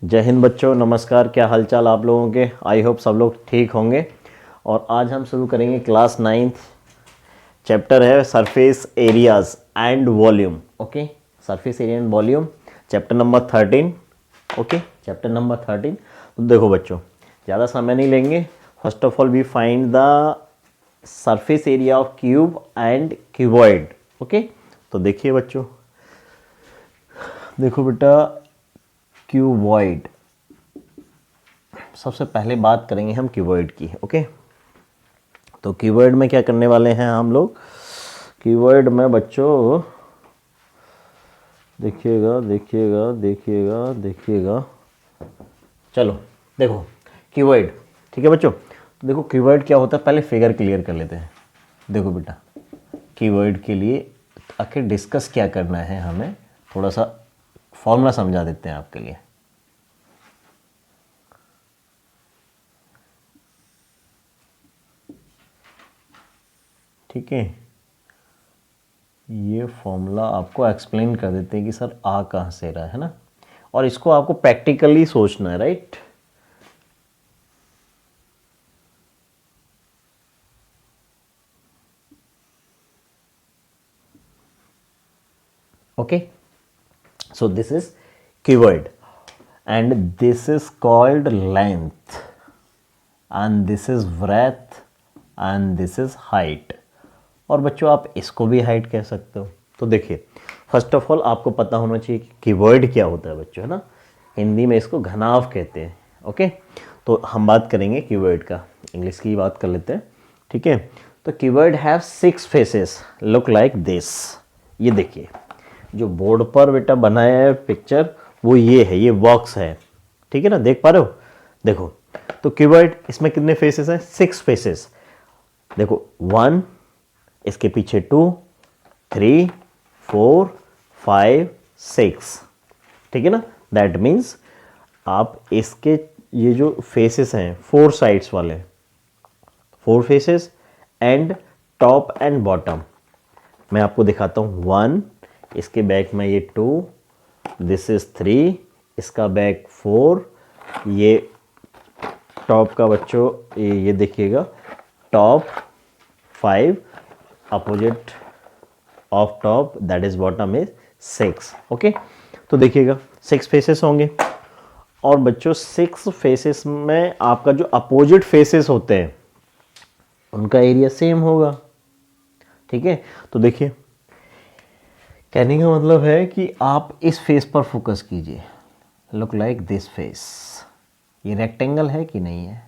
जय हिंद बच्चों, नमस्कार। क्या हालचाल आप लोगों के। आई होप सब लोग ठीक होंगे। और आज हम शुरू करेंगे क्लास 9th। चैप्टर है surface areas and volume. Okay, surface area and volume, chapter number 13। Okay, chapter number 13। तो देखो बच्चों, ज़्यादा समय नहीं लेंगे। First of all we find the surface area of cube and cuboid. Okay, तो देखिए बच्चों, देखो बेटा, क्यूबॉइड, सबसे पहले बात करेंगे हम क्यूबॉइड की। ओके, तो क्यूबॉइड में क्या करने वाले हैं हम लोग। क्यूबॉइड में बच्चों देखिएगा देखिएगा देखिएगा देखिएगा, चलो देखो क्यूबॉइड। ठीक है बच्चों, तो देखो क्यूबॉइड क्या होता है, पहले फिगर क्लियर कर लेते हैं। देखो बेटा, क्यूबॉइड के लिए आखिर डिस्कस क्या करना है हमें, थोड़ा सा फॉर्मूला समझा देते हैं आपके लिए। ठीक है, ये फॉर्मूला आपको एक्सप्लेन कर देते हैं कि सर आ कहाँ से रहा है ना, और इसको आपको प्रैक्टिकली सोचना है, right. Okay, so this is cuboid and this is called length and this is breadth and this is height। और बच्चों आप इसको भी हाइट कह सकते हो। तो देखिए, फर्स्ट ऑफ ऑल आपको पता होना चाहिए कि क्यूबॉइड क्या होता है बच्चों, है ना। हिंदी में इसको घनाव कहते हैं। ओके, तो हम बात करेंगे क्यूबॉइड का, इंग्लिश की बात कर लेते हैं। ठीक है, तो cuboid have 6 faces look like this. ये देखिए, जो बोर्ड पर बेटा बनाया है पिक्चर, वो ये है, ये बॉक्स है। ठीक है ना, देख पा रहे हो। देखो, तो क्यूबॉइड, इसमें कितने फेसेस हैं, 6 फेसेस। देखो 1, इसके पीछे 2, 3, 4, 5, 6। ठीक है ना, दैट मीन्स आप इसके ये जो फेसेस हैं 4 साइड्स वाले, 4 faces and top and bottom, मैं आपको दिखाता हूँ। 1, इसके बैक में ये 2, दिस इज 3, इसका बैक 4, ये टॉप का बच्चों ये देखिएगा, top 5, opposite of top that is bottom is 6। Okay, तो देखिएगा 6 फेसेस होंगे। और बच्चों 6 फेसेस में आपका जो अपोजिट फेसेस होते हैं उनका एरिया सेम होगा। ठीक है, तो देखिए, कहने का मतलब है कि आप इस फेस पर फोकस कीजिए। लुक लाइक दिस फेस, ये रेक्टेंगल है कि नहीं है।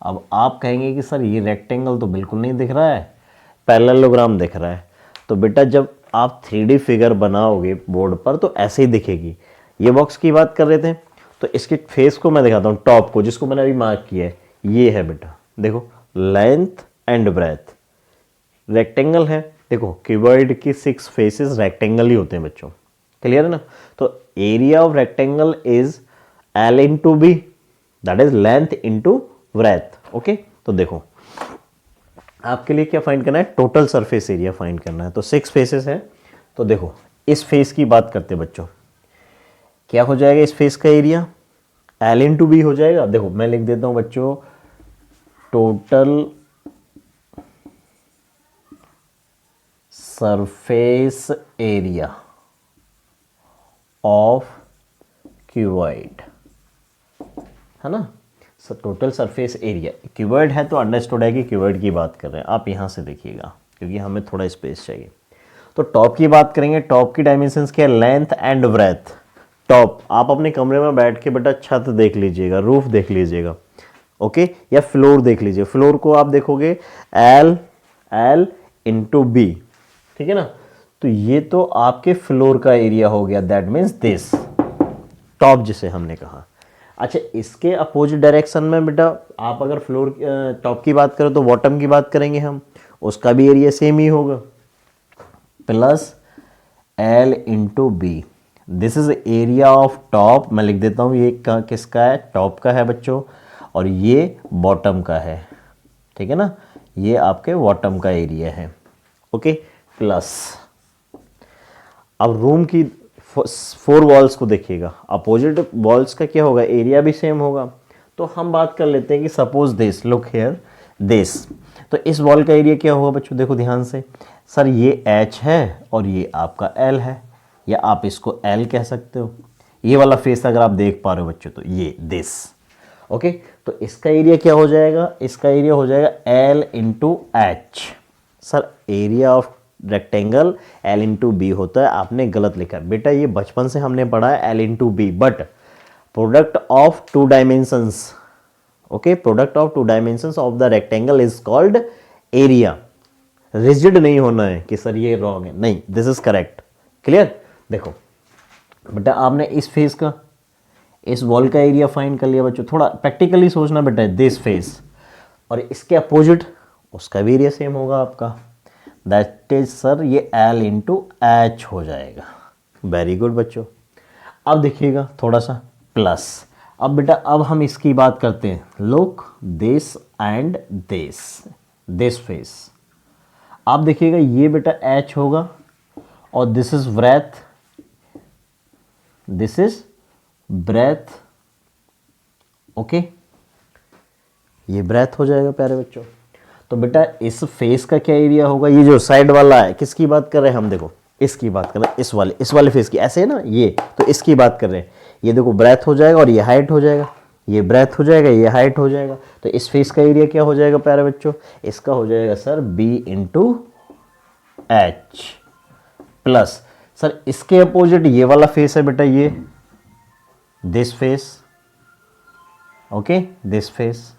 अब आप कहेंगे कि सर ये रेक्टेंगल तो बिल्कुल नहीं दिख रहा है, पैरेललोग्राम दिख रहा है। तो बेटा जब आप 3D फिगर बनाओगे बोर्ड पर तो ऐसे ही दिखेगी। ये बॉक्स की बात कर रहे थे, तो इसके फेस को मैं दिखाता हूँ, टॉप को, जिसको मैंने अभी मार्क किया है, ये है बेटा। देखो, लेंथ एंड ब्रेथ रेक्टेंगल है। देखो क्यूबॉइड की 6 फेसेस रेक्टेंगल ही होते हैं बच्चों, क्लियर है ना। तो area of rectangle is L into b, that is length into breadth. Okay, तो देखो आपके लिए क्या फाइंड करना है, टोटल सरफेस एरिया फाइंड करना है। तो 6 फेसेस है, तो देखो इस फेस की बात करते हैं बच्चों, क्या हो जाएगा इस फेस का एरिया, L इंटू बी हो जाएगा। देखो मैं लिख देता हूं बच्चों, total surface area of cuboid, है ना। टोटल सरफेस एरिया, क्यूबॉइड है तो अंडरस्टूड है कि क्यूबॉइड की बात कर रहे हैं। आप यहाँ से देखिएगा क्योंकि हमें थोड़ा स्पेस चाहिए। तो टॉप की बात करेंगे, टॉप की डायमेंशंस क्या है, लेंथ एंड ब्रेथ। टॉप, आप अपने कमरे में बैठ के बेटा छत देख लीजिएगा, रूफ देख लीजिएगा, ओके, या फ्लोर देख लीजिए। फ्लोर को आप देखोगे L इंटू बी, ठीक है ना। तो ये तो आपके फ्लोर का एरिया हो गया, दैट मीन्स दिस टॉप जिसे हमने कहा। अच्छा, इसके अपोजिट डायरेक्शन में बेटा आप अगर फ्लोर टॉप की बात करें तो बॉटम की बात करेंगे हम, उसका भी एरिया सेम ही होगा, plus L into B. This is area of top, मैं लिख देता हूँ, ये किसका है, टॉप का है बच्चों, और ये बॉटम का है। ठीक है ना, ये आपके बॉटम का एरिया है। ओके, प्लस अब रूम की फोर वॉल्स को देखिएगा, अपोजिट वॉल्स का क्या होगा, एरिया भी सेम होगा। तो हम बात कर लेते हैं कि suppose this, look here this, तो इस वॉल का एरिया क्या होगा बच्चों, देखो ध्यान से, सर ये H है और ये आपका L है, या आप इसको L कह सकते हो। ये वाला फेस अगर आप देख पा रहे हो बच्चों, तो ये दिस, ओके। तो इसका एरिया क्या हो जाएगा, इसका एरिया हो जाएगा L into h. Sir area of rectangle L into b होता है, आपने गलत लिखा बेटा, ये बचपन से हमने पढ़ा है L into b, but product of two dimensions, okay, product of two dimensions of the rectangle is called area. Rigid नहीं होना है कि सर ये रॉन्ग है, नहीं, दिस इज करेक्ट। क्लियर। देखो बेटा, आपने इस फेस का, इस वॉल का एरिया फाइंड कर लिया बच्चों, थोड़ा प्रैक्टिकली सोचना बेटा, दिस फेस और इसके अपोजिट उसका भी एरिया सेम होगा आपका, दैट इज सर ये L इंटू एच हो जाएगा। वेरी गुड बच्चों। अब देखिएगा थोड़ा सा प्लस, अब बेटा अब हम इसकी बात करते हैं, look this and this face. आप देखिएगा ये बेटा H होगा और this is breadth, this is breadth, okay, ये ब्रेथ हो जाएगा प्यारे बच्चों। तो बेटा इस फेस का क्या एरिया होगा, ये जो साइड वाला है, किसकी बात कर रहे हैं हम, देखो इसकी बात कर रहे हैं, इस वाले फेस की, ऐसे है ना ये, तो इसकी बात कर रहे हैं। ये देखो ब्रेथ हो जाएगा और ये हाइट हो जाएगा, ये ब्रेथ हो जाएगा, ये हाइट हो जाएगा। तो इस फेस का एरिया क्या हो जाएगा प्यारे बच्चों, इसका हो जाएगा sir B into H, plus sir इसके अपोजिट ये वाला फेस है बेटा, ये this face, okay, this face,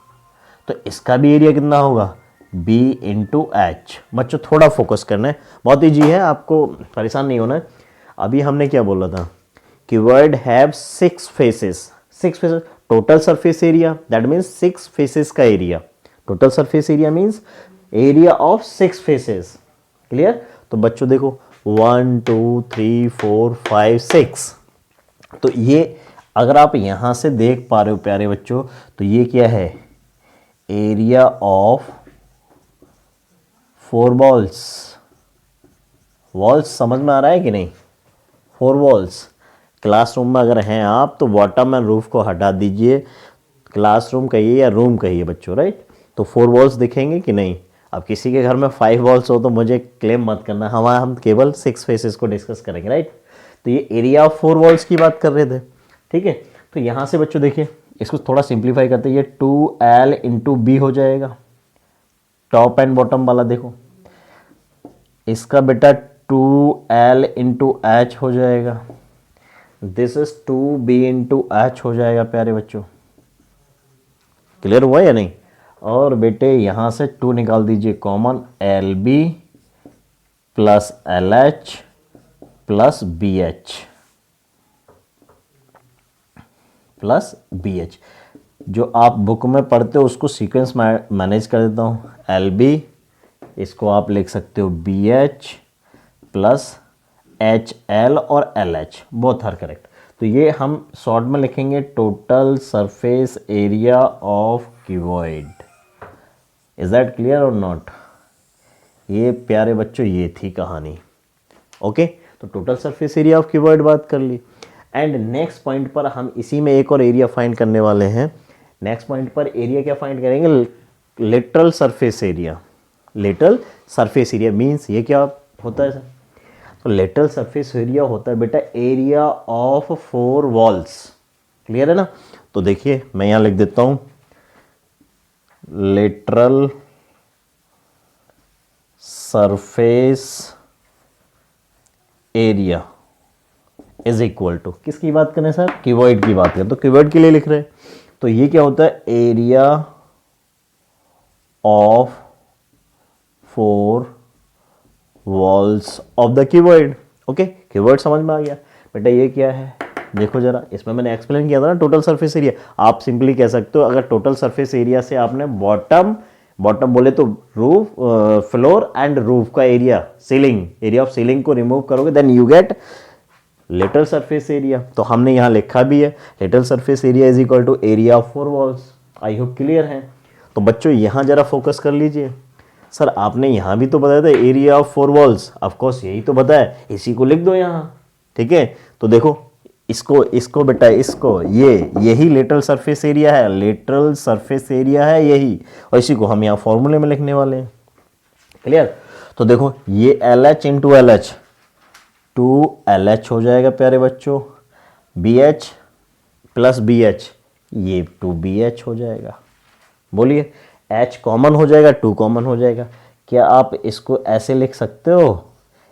तो इसका भी एरिया कितना होगा, B इंटू एच। बच्चों थोड़ा फोकस करना है, बहुत ईजी है, आपको परेशान नहीं होना है। अभी हमने क्या बोला था, cuboid have 6 faces, 6 faces, total surface area, that means 6 faces का area, total surface area means area of 6 faces. Clear. तो बच्चों देखो 1 2 3 4 5 6, तो ये अगर आप यहां से देख पा रहे हो प्यारे बच्चों, तो ये क्या है, एरिया ऑफ 4 वॉल्स। वॉल्स समझ में आ रहा है कि नहीं, 4 वॉल्स। क्लासरूम में अगर हैं आप तो बॉटम एंड रूफ को हटा दीजिए, क्लासरूम कहिए या रूम कहिए बच्चों, राइट। तो 4 वॉल्स दिखेंगे कि नहीं। अब किसी के घर में 5 वॉल्स हो तो मुझे क्लेम मत करना, हम केवल 6 फेसेस को डिस्कस करेंगे, राइट। तो ये एरिया ऑफ 4 वॉल्स की बात कर रहे थे, ठीक है। तो यहाँ से बच्चों देखिए, इसको थोड़ा सिंप्लीफाई करते हैं, ये 2L इंटू बी हो जाएगा, टॉप एंड बॉटम वाला देखो, इसका बेटा 2L इंटू एच हो जाएगा, this is 2B into H हो जाएगा प्यारे बच्चों। क्लियर हुआ या नहीं। और बेटे यहां से 2 निकाल दीजिए common, LB plus LH plus BH plus BH। जो आप बुक में पढ़ते हो उसको सीक्वेंस मैनेज कर देता हूँ, LB, इसको आप लिख सकते हो BH प्लस HL और LH, बोथ आर करेक्ट। तो ये हम शॉर्ट में लिखेंगे total surface area of cuboid. Is that clear और नॉट। ये प्यारे बच्चों ये थी कहानी, ओके। तो total surface area of cuboid बात कर ली। एंड नेक्स्ट पॉइंट पर हम इसी में एक और एरिया फाइंड करने वाले हैं। नेक्स्ट पॉइंट पर एरिया क्या फाइंड करेंगे, literal surface area. Literal surface area means ये क्या होता है सर, तो लिटरल सरफेस एरिया होता है बेटा एरिया ऑफ 4 वॉल्स। क्लियर है ना। तो देखिए मैं यहां लिख देता हूं, literal surface area is equal to, किसकी बात करें सर, क्यूबॉइड की बात करें तो क्यूबॉइड के लिए लिख रहे हैं। तो ये क्या होता है, area of 4 walls of the cuboid. Okay, cuboid समझ में आ गया बेटा। ये क्या है देखो जरा, इसमें मैंने एक्सप्लेन किया था ना टोटल सरफेस एरिया। आप सिंपली कह सकते हो अगर टोटल सरफेस एरिया से आपने बॉटम बोले तो रूफ, फ्लोर एंड रूफ का area, ceiling, area of ceiling को रिमूव करोगे then you get literal surface area. तो हमने यहाँ लिखा भी है literal surface area is equal to area of 4 walls. I hope clear है। तो बच्चों यहाँ जरा फोकस कर लीजिए। सर आपने यहाँ भी तो बताया था एरिया ऑफ 4 वॉल्स, ऑफकोर्स यही तो बताया, इसी को लिख दो यहाँ। ठीक है, तो देखो इसको इसको बेटा इसको यही लेटरल सरफेस एरिया है, लेटरल सरफेस एरिया है यही, और इसी को हम यहाँ फॉर्मूले में लिखने वाले हैं। क्लियर? तो देखो ये L H into L H, 2LH हो जाएगा प्यारे बच्चों, BH प्लस BH, ये 2BH हो जाएगा। बोलिए, H कॉमन हो जाएगा, 2 कॉमन हो जाएगा। क्या आप इसको ऐसे लिख सकते हो,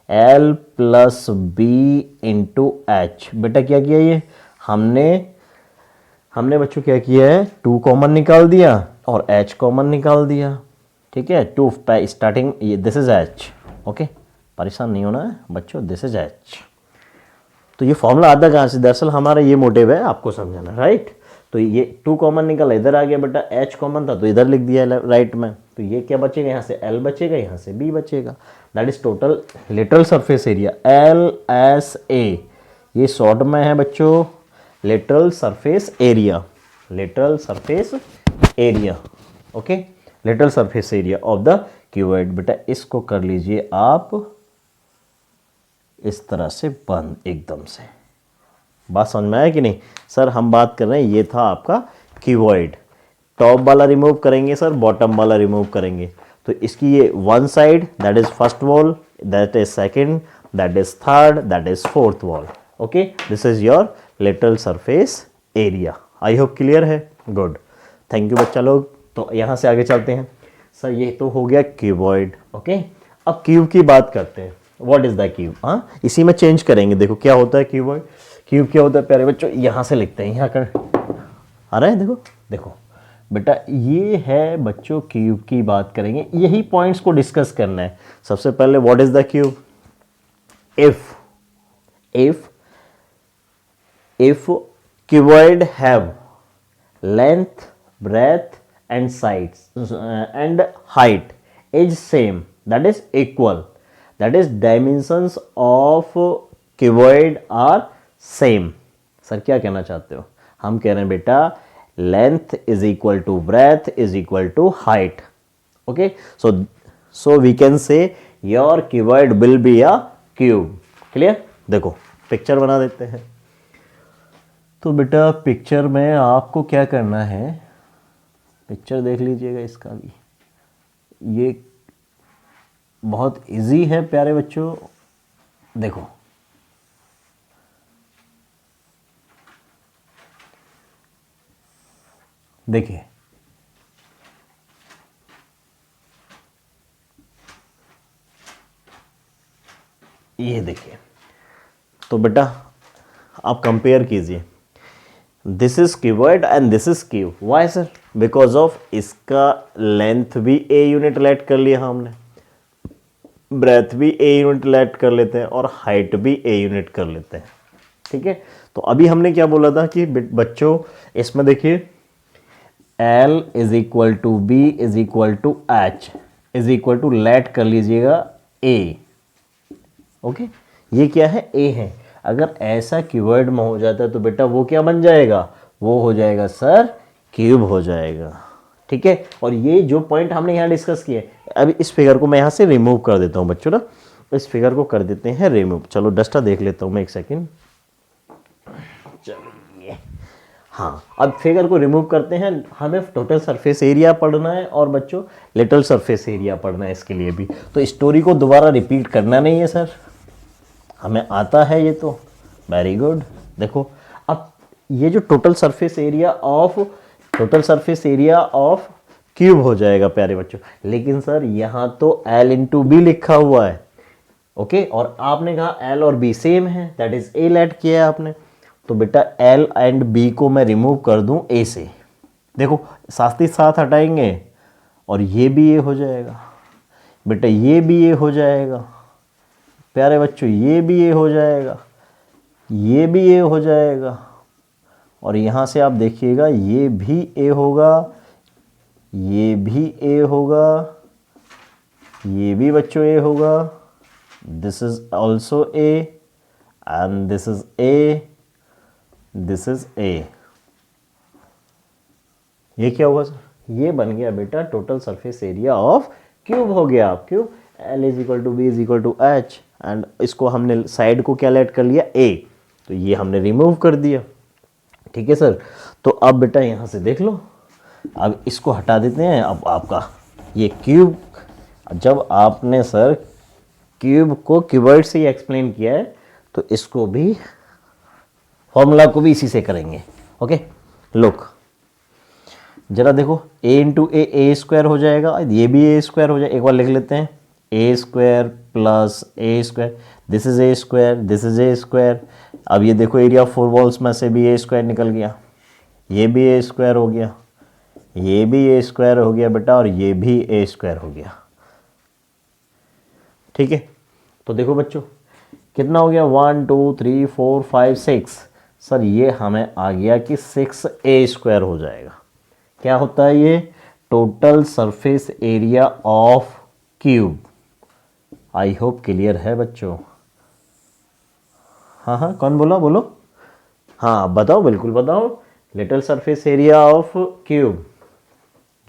L plus B into h? बेटा क्या किया ये हमने बच्चों क्या किया है, 2 कॉमन निकाल दिया और H कॉमन निकाल दिया। ठीक है, 2 स्टार्टिंग, ये दिस इज H। ओके, परेशान नहीं होना है बच्चों, दिस इज H। तो ये फॉर्मूला आता कहाँ से, दरअसल हमारा ये मोटिव है आपको समझाना, राइट। तो ये 2 कॉमन निकला, इधर आ गया बेटा, H कॉमन था तो इधर लिख दिया राइट में। तो ये क्या बचेगा, यहाँ से L बचेगा, यहाँ से B बचेगा। That is total lateral surface area, LSA। ये शॉर्ट में है बच्चों lateral surface area, lateral surface area. Okay, lateral surface area of the cuboid. बेटा इसको कर लीजिए आप इस तरह से बंद एकदम से। बात समझ में आया कि नहीं? सर हम बात कर रहे हैं, ये था आपका क्यूबॉइड। टॉप वाला रिमूव करेंगे सर, बॉटम वाला रिमूव करेंगे। तो इसकी ये one side, that is first wall, that is second, that is third, that is fourth wall. Okay, this is your lateral surface area. I hope clear है? Good, thank you बच्चा लोग। तो यहाँ से आगे चलते हैं। सर ये तो हो गया क्यूबॉइड। ओके, अब क्यूब की बात करते हैं। What is the cube? हाँ, इसी में चेंज करेंगे। देखो क्या होता है क्यूबॉइड। क्यूब क्या होता है प्यारे बच्चों, यहाँ से लिखते हैं, यहाँ कर आ रहा है, देखो देखो बेटा, ये है बच्चों क्यूब की बात करेंगे, यही पॉइंट्स को डिस्कस करना है। सबसे पहले what is the cube? If cuboid have length, breadth and sides and height is same, that is equal, that is dimensions of cuboid are same। Sir क्या कहना चाहते हो? हम कह रहे हैं बेटा length is equal to breadth is equal to height. Okay, so we can say your cuboid will be a cube. Clear? देखो पिक्चर बना देते हैं। तो बेटा पिक्चर में आपको क्या करना है, पिक्चर देख लीजिएगा इसका भी, ये बहुत इजी है प्यारे बच्चों। देखो देखिए, ये देखिए, तो बेटा आप कंपेयर कीजिए, this is cuboid and this is cube. Why sir? Because of इसका लेंथ भी ए यूनिट लेट कर लिया हमने, ब्रेथ भी ए यूनिट लेट कर लेते हैं और हाइट भी ए यूनिट कर लेते हैं। ठीक है, तो अभी हमने क्या बोला था कि बच्चों इसमें देखिए L is equal to b is equal to h is equal to let कर लीजिएगा A। ओके, ये क्या है? A है। अगर ऐसा क्यूबॉइड में हो जाता है तो बेटा वो क्या बन जाएगा? वो हो जाएगा सर क्यूब हो जाएगा। ठीक है, और ये जो पॉइंट हमने यहाँ डिस्कस किए, अभी इस फिगर को मैं यहाँ से रिमूव कर देता हूँ बच्चों ना, इस फिगर को कर देते हैं रिमूव। चलो डस्टा देख लेता हूँ मैं एक सेकेंड। चलिए, हाँ, अब फिगर को रिमूव करते हैं। हमें टोटल सरफेस एरिया पढ़ना है और बच्चों लिटिल सरफेस एरिया पढ़ना है इसके लिए भी। तो स्टोरी को दोबारा रिपीट करना नहीं है सर, हमें आता है ये तो, वेरी गुड। देखो अब ये जो total surface area of cube हो जाएगा प्यारे बच्चों, लेकिन सर यहाँ तो L इंटू बी लिखा हुआ है। ओके, और आपने कहा L और B सेम है, दैट इज A लेट किया है आपने। तो बेटा L एंड B को मैं रिमूव कर दूं A से। देखो साथ ही साथ हटाएंगे और ये भी A हो जाएगा बेटा, ये भी A हो जाएगा प्यारे बच्चों, ये भी A हो जाएगा, ये भी A हो जाएगा, और यहाँ से आप देखिएगा ये भी A होगा, ये भी A होगा, ये भी बच्चों A होगा, this is also A and this is A, this is A। ये क्या होगा सर? ये बन गया बेटा total surface area of cube हो गया। आप cube L is equal to b is equal to h, and इसको हमने साइड को क्या लेट कर लिया ए, तो ये हमने रिमूव कर दिया। ठीक है सर, तो अब बेटा यहाँ से देख लो, अब इसको हटा देते हैं। अब आपका ये क्यूब, जब आपने सर क्यूब को क्यूबॉइड से ही एक्सप्लेन किया है तो इसको भी फॉर्मूला को भी इसी से करेंगे। ओके लुक, जरा देखो a इंटू ए स्क्वायर हो जाएगा, ये भी ए स्क्वायर हो जाएगा। एक बार लिख लेते हैं, a square plus a square, this is a square, this is a square. अब ये देखो एरिया ऑफ 4 वॉल्स में से भी ए स्क्वायर निकल गया, ये भी ए स्क्वायर हो गया, ये भी ए स्क्वायर हो गया बेटा, और ये भी ए स्क्वायर हो गया। ठीक है, तो देखो बच्चों कितना हो गया, 1 2 3 4 5 6। सर ये हमें आ गया कि 6a स्क्वायर हो जाएगा। क्या होता है ये, total surface area of cube. I hope clear है बच्चों। हाँ हाँ, कौन बोला, बोलो। हाँ बताओ, बिल्कुल बताओ। Little surface area of cube,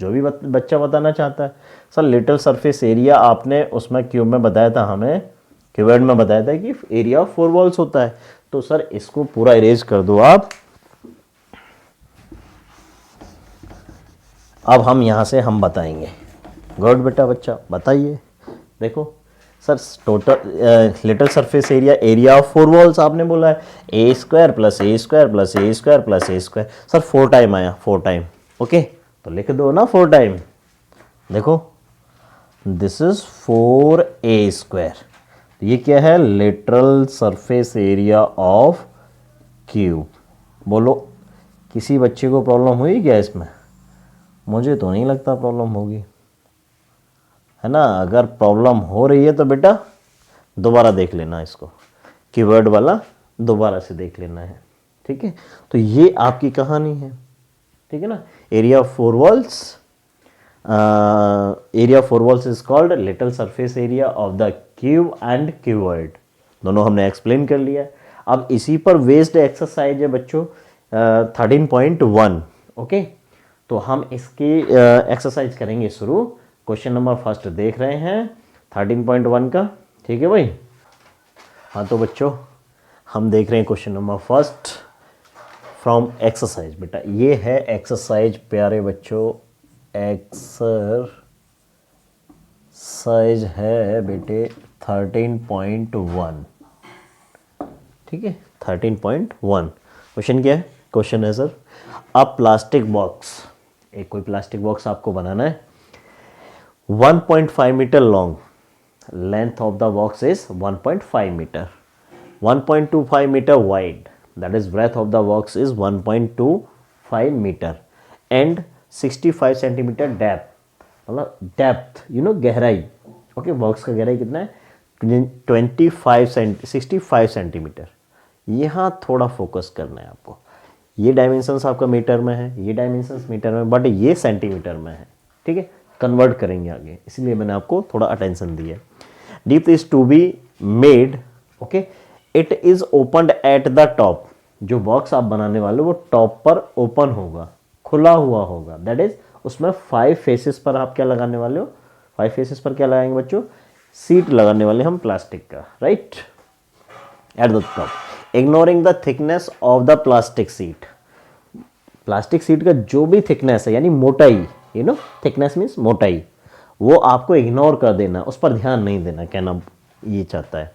जो भी बच्चा बताना चाहता है। सर लिटिल सरफेस एरिया आपने उसमें क्यूब में बताया था, हमें क्यूबॉइड में बताया था कि एरिया ऑफ 4 वॉल्स होता है। तो सर इसको पूरा इरेज कर दो आप। अब हम यहाँ से हम बताएंगे। गुड बेटा, बच्चा बताइए। देखो sir total little surface area, area of 4 walls आपने बोला है ए square plus a square plus a square plus a square. Sir 4 time आया, 4 टाइम। ओके तो लिख दो ना 4 टाइम। देखो दिस इज 4a स्क्वायर, ये क्या है, literal surface area of cube. बोलो किसी बच्चे को प्रॉब्लम हुई क्या इसमें? मुझे तो नहीं लगता प्रॉब्लम होगी, है ना। अगर प्रॉब्लम हो रही है तो बेटा दोबारा देख लेना इसको, कीवर्ड वाला दोबारा से देख लेना है। ठीक है, तो ये आपकी कहानी है। ठीक है ना, area of 4 walls, area of 4 walls is called little surface area of the cube and cuboid. दोनों हमने एक्सप्लेन कर लिया। अब इसी पर बेस्ड एक्सरसाइज है बच्चों 13.1। ओके तो हम इसकी एक्सरसाइज करेंगे शुरू। क्वेश्चन नंबर फर्स्ट देख रहे हैं 13.1 का। ठीक है भाई। हाँ तो बच्चों हम देख रहे हैं question number first from exercise. बेटा ये है एक्सरसाइज प्यारे बच्चों, एक्सरसाइज है बेटे 13.1। ठीक है 13.1। क्वेश्चन क्या है? क्वेश्चन है सर अ प्लास्टिक बॉक्स, एक कोई प्लास्टिक बॉक्स आपको बनाना है 1.5 metre long, length of the box is 1.5 metre, 1.25 metre wide, that is breadth of the box is 1.25 meter and 65 centimetre depth, मतलब डेप्थ गहराई। ओके बॉक्स का गहराई कितना है 65 सेंटीमीटर। यहाँ थोड़ा फोकस करना है आपको। ये डायमेंशंस आपका मीटर में है, ये डायमेंशंस मीटर में, बट ये सेंटीमीटर में है। ठीक है, कन्वर्ट करेंगे आगे, इसलिए मैंने आपको थोड़ा अटेंशन दिया। Deep is to be made, okay it is opened at the top. जो बॉक्स आप बनाने वाले वो टॉप पर ओपन होगा, खुला हुआ होगा। दैट इज उसमें 5 फेसेस पर आप क्या लगाने वाले हो, 5 फेसेस पर क्या लगाएंगे बच्चों, सीट लगाने वाले हम प्लास्टिक का, right, eight the top. Ignoring the thickness of the plastic sheet, plastic seat का जो भी थिकनेस है यानी मोटाई, थिकनेस मीन्स मोटाई, वो आपको इग्नोर कर देना, उस पर ध्यान नहीं देना, कहना ये चाहता है।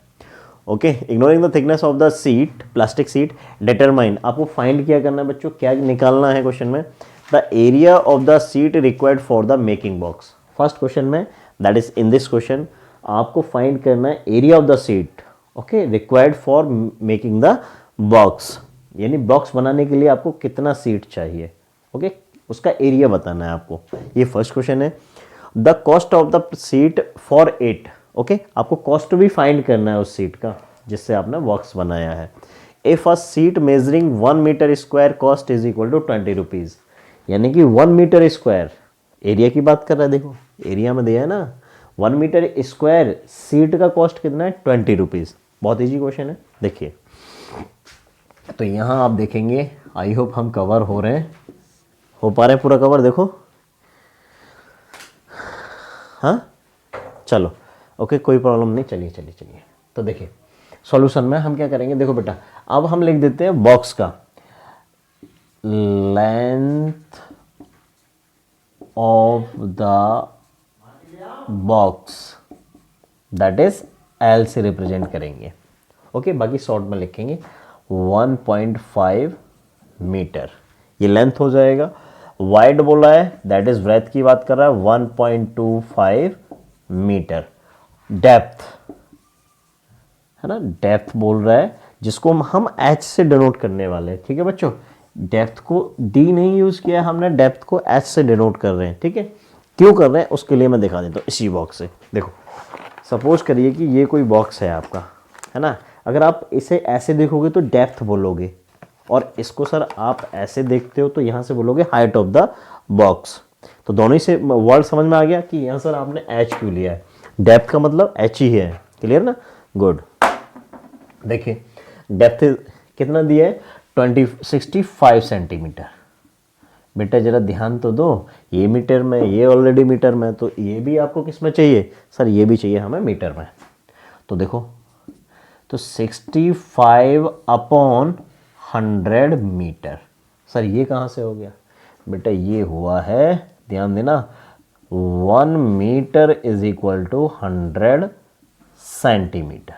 Okay ignoring the thickness of the sheet, plastic sheet, determine, आपको फाइंड क्या करना है बच्चों, क्या निकालना है क्वेश्चन में, the area of the sheet required for the making box. First question में that is in this question आपको फाइंड करना है area of the sheet, okay required for making the box, यानी बॉक्स बनाने के लिए आपको कितना सीट चाहिए, ओके उसका एरिया बताना है आपको। ये फर्स्ट क्वेश्चन है। The cost of the sheet for it, okay आपको कॉस्ट भी फाइंड करना है उस सीट का जिससे आपने बॉक्स बनाया है। If a sheet measuring 1 metre square cost is equal to 20 rupees, यानी कि 1 मीटर स्क्वायर एरिया की बात कर रहा है। देखो एरिया में दिया है ना 1 मीटर स्क्वायर, सीट का कॉस्ट कितना है 20 रुपीज़। बहुत ईजी क्वेश्चन है। देखिए तो यहाँ आप देखेंगे, आई होप हम कवर हो रहे हैं, हो पा रहे हैं पूरा कवर। देखो हाँ चलो ओके कोई प्रॉब्लम नहीं, चलिए चलिए चलिए तो देखिए सॉल्यूशन में हम क्या करेंगे, देखो बेटा अब हम लिख देते हैं बॉक्स का length of the box that is L से रिप्रेजेंट करेंगे। ओके, बाकी शॉर्ट में लिखेंगे 1.5 मीटर, ये लेंथ हो जाएगा। वाइड बोला है दैट इज ब्रेथ की बात कर रहा है 1.25 मीटर। डेप्थ है ना, डेप्थ बोल रहा है जिसको हम एच से डिनोट करने वाले हैं। ठीक है बच्चों, डेप्थ को डी नहीं यूज किया हमने, डेप्थ को एच से डिनोट कर रहे हैं। ठीक है, क्यों कर रहे हैं उसके लिए मैं दिखा देता हूँ इसी बॉक्स से। देखो सपोज करिए कि ये कोई बॉक्स है आपका, है ना, अगर आप इसे ऐसे देखोगे तो डेप्थ बोलोगे, और इसको सर आप ऐसे देखते हो तो यहाँ से बोलोगे हाइट ऑफ द बॉक्स। तो दोनों ही से वर्ड समझ में आ गया कि यहाँ सर आपने एच क्यों लिया है, डेप्थ का मतलब एच ही है। क्लियर ना, गुड। देखिए डेप्थ कितना दिया है 65 सेंटीमीटर। बेटा जरा ध्यान तो दो, ये मीटर में, ये ऑलरेडी मीटर में, तो ये भी आपको किस में चाहिए सर, ये भी चाहिए हमें मीटर में। तो देखो तो 65 अपॉन 100 मीटर, सर ये कहाँ से हो गया बेटा, ये हुआ है, ध्यान देना, 1 metre is equal to 100 centimetre.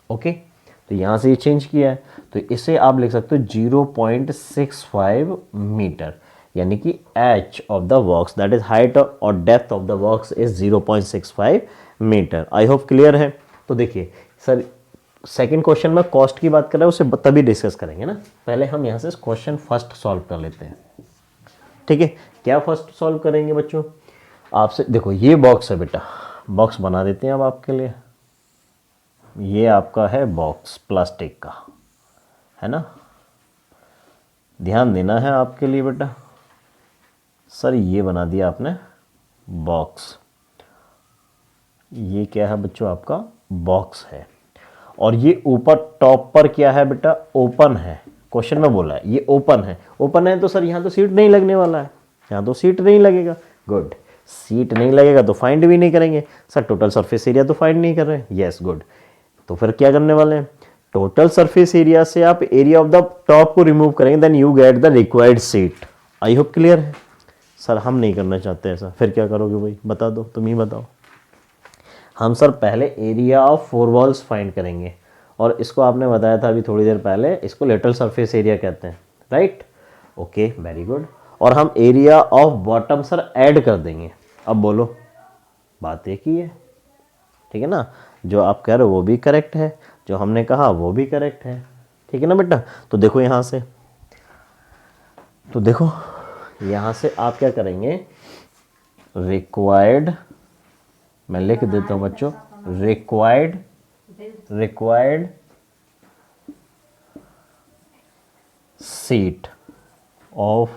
Okay, तो यहाँ से ये चेंज किया है, तो इसे आप लिख सकते हो 0.65 मीटर, यानी कि H of the box that is height और depth of the box is 0.65 metre. I hope clear है। तो देखिए सर सेकंड क्वेश्चन में कॉस्ट की बात कर रहे हैं, उसे तभी डिस्कस करेंगे ना, पहले हम यहाँ से क्वेश्चन फर्स्ट सॉल्व कर लेते हैं। ठीक है, क्या फर्स्ट सॉल्व करेंगे बच्चों, आपसे देखो ये बॉक्स है बेटा, बॉक्स बना देते हैं अब आपके लिए। ये आपका है बॉक्स प्लास्टिक का, है ना, ध्यान देना है आपके लिए बेटा। सर ये बना दिया आपने बॉक्स, ये क्या है बच्चों आपका बॉक्स है, और ये ऊपर टॉप पर क्या है बेटा, ओपन है। क्वेश्चन में बोला है ये ओपन है, ओपन है तो सर यहाँ तो सीट नहीं लगने वाला है, यहाँ तो सीट नहीं लगेगा। गुड, सीट नहीं लगेगा तो फाइंड भी नहीं करेंगे सर, टोटल सरफेस एरिया तो फाइंड नहीं कर रहे हैं। यस गुड, तो फिर क्या करने वाले हैं, टोटल सरफेस एरिया से आप एरिया ऑफ द टॉप को रिमूव करेंगे, then you get the required sheet. I hope clear है। सर हम नहीं करना चाहते ऐसा, फिर क्या करोगे भाई, बता दो, तुम ही बताओ। हम सर पहले एरिया ऑफ 4 वॉल्स फाइंड करेंगे, और इसको आपने बताया था अभी थोड़ी देर पहले, इसको लेटरल सरफेस एरिया कहते हैं, राइट। ओके वेरी गुड, और हम area of bottom sir add कर देंगे। अब बोलो, बात एक ही है, ठीक है ना, जो आप कह रहे हो वो भी करेक्ट है, जो हमने कहा वो भी करेक्ट है, ठीक है ना बेटा। तो देखो यहाँ से, तो देखो यहाँ से आप क्या करेंगे, रिक्वायर्ड, मैं लिख देता हूँ बच्चों, required sheet of,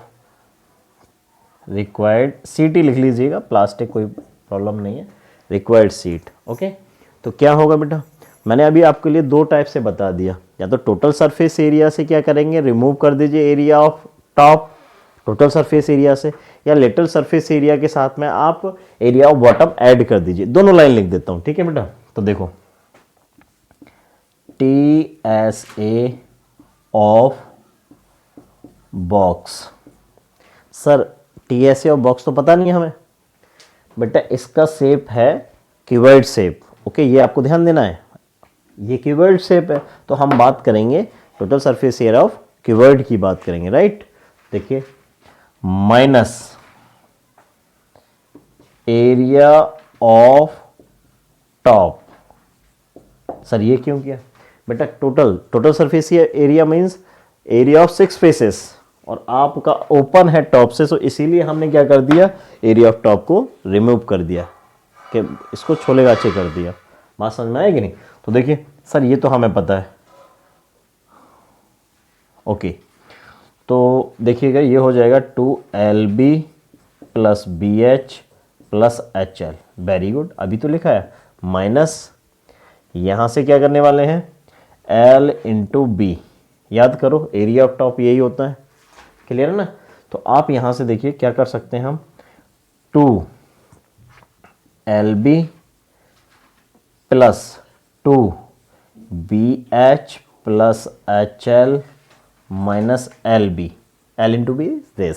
required sheet ही लिख लीजिएगा, प्लास्टिक कोई प्रॉब्लम नहीं है, रिक्वायर्ड सीट। ओके, तो क्या होगा बेटा, मैंने अभी आपके लिए 2 टाइप से बता दिया, या तो टोटल सरफेस एरिया से क्या करेंगे, रिमूव कर दीजिए area of top total surface area से, या लेटरल सरफेस एरिया के साथ में आप एरिया ऑफ बॉटम ऐड कर दीजिए। दोनों लाइन लिख देता हूं, ठीक है बेटा। तो देखो TSA of box, sir TSA of box तो पता नहीं हमें बेटा, इसका शेप है क्यूबॉइड शेप। ओके, ये आपको ध्यान देना है, ये क्यूबॉइड शेप है, तो हम बात करेंगे total surface area of cuboid की बात करेंगे, राइट। देखिए minus area of top, sir ये क्यों किया बेटा, total surface area means area of 6 faces, और आपका ओपन है टॉप से, तो इसीलिए हमने क्या कर दिया, एरिया ऑफ टॉप को रिमूव कर दिया, कि इसको छोले गाचे कर दिया। बात समझ में आएगी नहीं। तो देखिए सर ये तो हमें पता है, ओके, तो देखिएगा ये हो जाएगा 2LB plus BH plus HL, very good, अभी तो लिखा है, माइनस यहाँ से क्या करने वाले हैं, L इंटू बी, याद करो एरिया ऑफ टॉप यही होता है, क्लियर है ना। तो आप यहाँ से देखिए क्या कर सकते हैं हम, 2LB plus two B H plus H L minus L B, L into B this.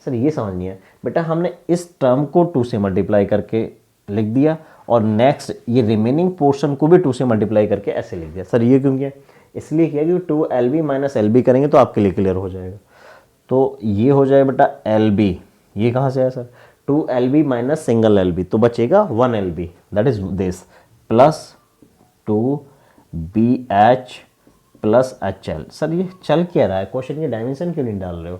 Sir ये समझ नहीं है बेटा, हमने इस टर्म को 2 से मल्टीप्लाई करके लिख दिया और नेक्स्ट ये रिमेनिंग पोर्शन को भी 2 से मल्टीप्लाई करके ऐसे लिख दिया। सर ये क्यों किया? इसलिए किया कि 2LB माइनस LB करेंगे तो आपके लिए क्लियर हो जाएगा। तो ये हो जाए बेटा LB, ये कहाँ से है sir? 2LB minus single LB, तो बचेगा 1LB, that is this, plus 2BH plus HL। Sir ये चल क्या रहा है? क्वेश्चन की डायमेंशन क्यों नहीं डाल रहे हो?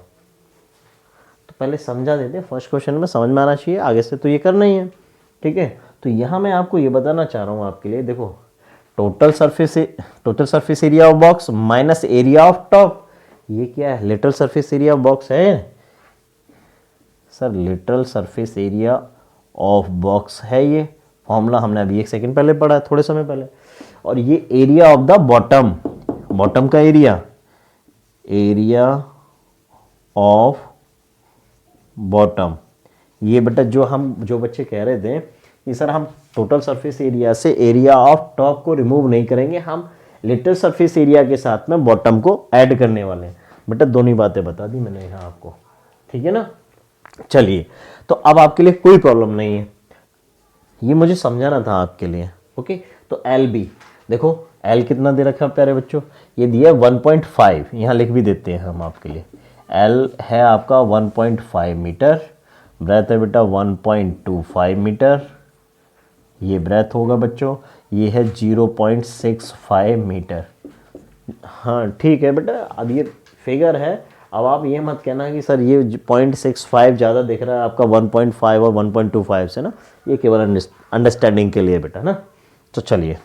तो पहले समझा देते, फर्स्ट क्वेश्चन में समझ में आना चाहिए, आगे से तो ये करना ही है, ठीक है। तो यहाँ मैं आपको ये बताना चाह रहा हूँ आपके लिए, देखो total surface area of box minus area of top, ये क्या है? Literal surface area of box है sir, lateral surface area of box है, ये फॉर्मूला हमने अभी 1 सेकंड पहले पढ़ा है, थोड़े समय पहले। और ये area of the bottom, bottom का एरिया ऑफ बॉटम, ये बेटा जो बच्चे कह रहे थे कि सर हम टोटल सरफेस एरिया से एरिया ऑफ टॉप को रिमूव नहीं करेंगे, हम लिटरल सरफेस एरिया के साथ में बॉटम को ऐड करने वाले हैं। बेटा दोनों ही बातें बता दी मैंने यहाँ आपको, ठीक है ना। चलिए, तो अब आपके लिए कोई प्रॉब्लम नहीं है, ये मुझे समझाना था आपके लिए, ओके। तो LB देखो, L कितना दे रखा है प्यारे बच्चों? ये दिया 1.5, यहाँ लिख भी देते हैं हम आपके लिए। L है आपका 1.5 मीटर, ब्रेथ है बेटा 1.25 मीटर, ये ब्रेथ होगा बच्चों, ये है 0.65 मीटर। हाँ ठीक है बेटा, अब ये फिगर है, अब आप ये मत कहना कि सर ये 0.65 ज़्यादा दिख रहा है आपका 1.5 और 1.25 से ना, ये केवल अंडरस्टैंडिंग के लिए बेटा ना। तो चलिए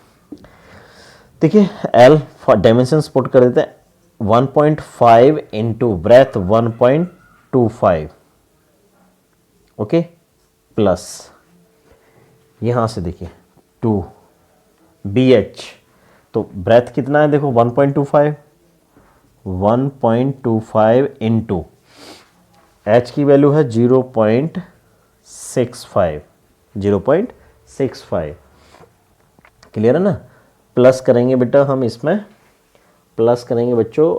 देखिए, L फॉर डायमेंशंस पुट कर देते हैं, 1.5 इंटू ब्रेथ 1.25, ओके, प्लस यहाँ से देखिए 2 BH, तो ब्रेथ कितना है देखो 1.25 इंटू H की वैल्यू है 0.65, क्लियर है ना। प्लस करेंगे बेटा हम इसमें, प्लस करेंगे बच्चों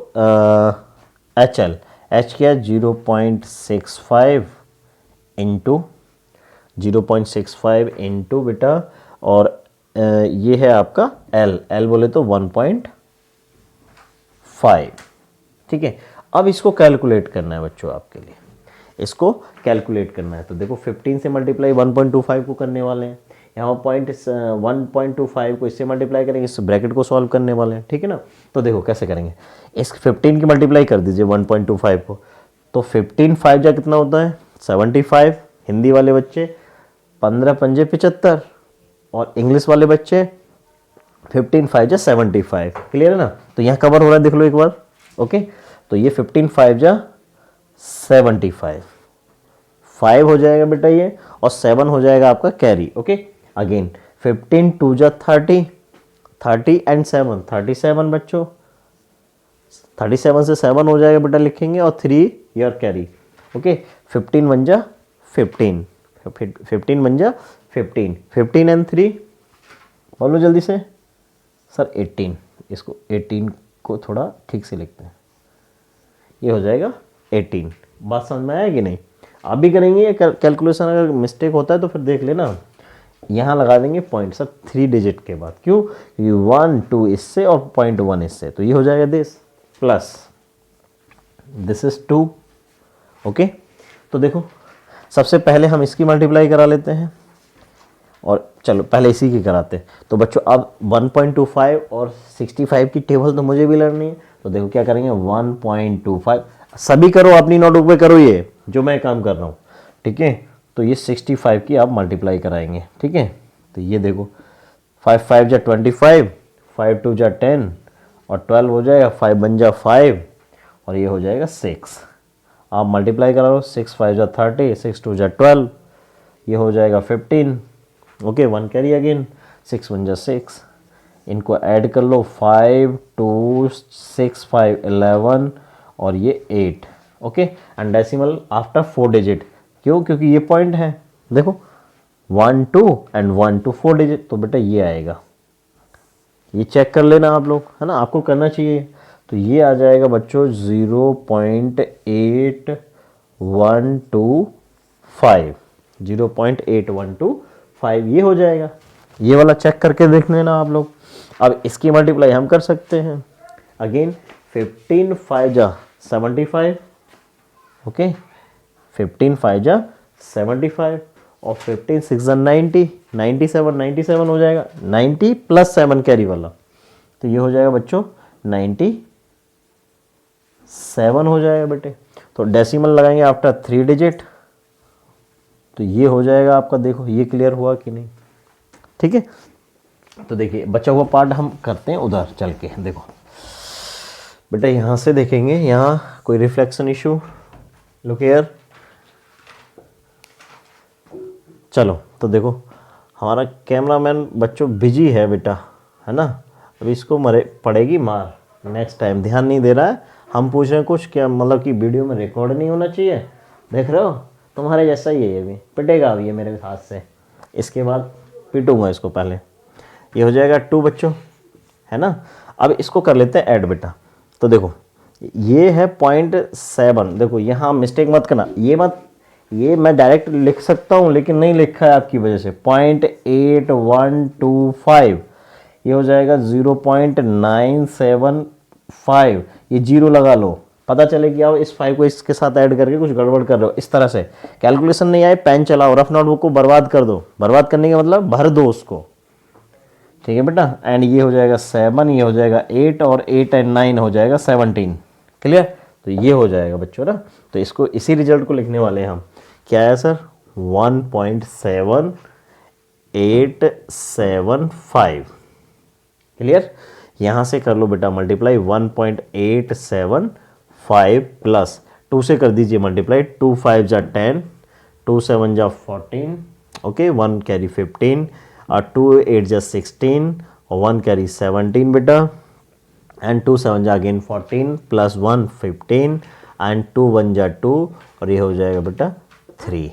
HL, H क्या है 0.65 इंटू 0.65 इंटू बेटा, और ये है आपका L बोले तो 1.5, ठीक है। अब इसको कैलकुलेट करना है बच्चों आपके लिए, इसको कैलकुलेट करना है। तो देखो 15 से मल्टीप्लाई 1.25 को करने वाले हैं, यहाँ 1.25 को इससे मल्टीप्लाई करेंगे, इस ब्रैकेट को सॉल्व करने वाले हैं, ठीक है ना। तो देखो कैसे करेंगे, इस 15 की मल्टीप्लाई कर दीजिए 1.25 को, तो 15 5 जा कितना होता है 75, हिंदी वाले बच्चे 15 पंजे 75, और इंग्लिश वाले बच्चे 15 5 जा 75, क्लियर है ना। तो यहाँ कवर हो रहा है देख लो एक बार, ओके। तो ये 15 5 जा 75, 5 हो जाएगा बेटा ये, और 7 हो जाएगा आपका कैरी, ओके। अगेन 15 2 जा 30, 30 एंड 7 37 बच्चों, 37 से 7 हो जाएगा बेटा, लिखेंगे, और 3 योर कैरी, ओके। 15 1 जा 15, 15 1 जा 15, 15 एंड 3 बोलो जल्दी से सर 18, इसको 18 को थोड़ा ठीक से लिखते हैं, ये हो जाएगा 18। बात समझ में आया कि नहीं? आप भी करेंगे ये कैलकुलेशन, अगर मिस्टेक होता है तो फिर देख लेना, यहाँ लगा देंगे पॉइंट सर 3 डिजिट के बाद, क्यों? क्योंकि 1 2 इससे और 0.1 इससे, तो ये हो जाएगा this, plus this is 2, okay. तो देखो सबसे पहले हम इसकी मल्टीप्लाई करा लेते हैं, और चलो पहले इसी की कराते हैं। तो बच्चों अब 1.25 और 65 की टेबल तो मुझे भी लड़नी है, तो देखो क्या करेंगे 1.25, सभी करो अपनी नोटबुक पे करो ये जो मैं काम कर रहा हूँ, ठीक है। तो ये 65 की आप मल्टीप्लाई कराएंगे, ठीक है। तो ये देखो 5 5 जा 25, 5 2 जा 10, और 12 हो जाएगा, 5 1 जा 5, और ये हो जाएगा 6। आप मल्टीप्लाई करा लो, 6 5 जा 30, 6 2 जा 12, ये हो जाएगा 15, ओके। 1 कैरी अगेन, 6 1 जा 6, इनको ऐड कर लो, 5 2 6 5 11, और ये 8, okay. And decimal after 4 digit, क्यों? क्योंकि ये पॉइंट है, देखो 1 2 एंड 1 2 4 डिजिट, तो बेटा ये आएगा, ये चेक कर लेना आप लोग, है ना, आपको करना चाहिए। तो ये आ जाएगा बच्चों 0.8125, 0.8125 ये हो जाएगा। ये वाला चेक करके देख लेना आप लोग। अब इसकी मल्टीप्लाई हम कर सकते हैं। अगेन 15 5 जा 75, ओके, 15 5 जा 75 और 15 6 जा 90, 97, 97 हो जाएगा, 90 प्लस 7 कैरी वाला, तो ये हो जाएगा बच्चों 97 हो जाएगा बेटे। तो डेसिमल लगाएंगे आफ्टर 3 डिजिट, तो ये हो जाएगा आपका। देखो ये क्लियर हुआ कि नहीं, ठीक है। तो देखिए बचा हुआ पार्ट हम करते हैं उधर चल के। देखो बेटा यहाँ से देखेंगे, यहाँ कोई रिफ्लेक्शन इशू, लुक हियर। चलो तो देखो हमारा कैमरामैन बच्चों बिजी है बेटा, है ना, अब इसको मरे पड़ेगी मार, नेक्स्ट टाइम ध्यान नहीं दे रहा है। हम पूछ रहे हैं कुछ, क्या मतलब कि वीडियो में रिकॉर्ड नहीं होना चाहिए, देख रहे हो, तुम्हारे जैसा ही है ये भी, पिटेगा अब ये मेरे हाथ से, इसके बाद पीटूंगा इसको पहले। ये हो जाएगा 2 बच्चों, है ना। अब इसको कर लेते हैं ऐड बेटा। तो देखो ये है 0.7, देखो यहाँ मिस्टेक मत करना, ये मैं डायरेक्ट लिख सकता हूँ लेकिन नहीं लिखा है आपकी वजह से। 0.8125 ये हो जाएगा 0.975, ये जीरो लगा लो, पता चले कि आप इस 5 को इसके साथ ऐड करके कुछ गड़बड़ कर रहे हो। इस तरह से कैलकुलेशन नहीं आए, पेन चलाओ, रफ नोटबुक को बर्बाद कर दो, बर्बाद करने का मतलब भर दो उसको, ठीक है बेटा। एंड ये हो जाएगा 7, ये हो जाएगा 8 और 8 एंड 9 हो जाएगा 17, क्लियर। तो ये हो जाएगा बच्चों ना। तो इसको इसी रिजल्ट को लिखने वाले हैं हम। क्या है सर, 1.7875, क्लियर। यहाँ से कर लो बेटा मल्टीप्लाई 1.875 प्लस 2 से कर दीजिए मल्टीप्लाई, 2 5 जा 10, 2 7 जा 14, ओके, 1 कैरी 15 और 2 8 जा 16 और 1 कैरी 17 बेटा, एंड 2 7 जा अगेन 14 प्लस 1 15 एंड 2 1 जा 2 और ये हो जाएगा बेटा 3।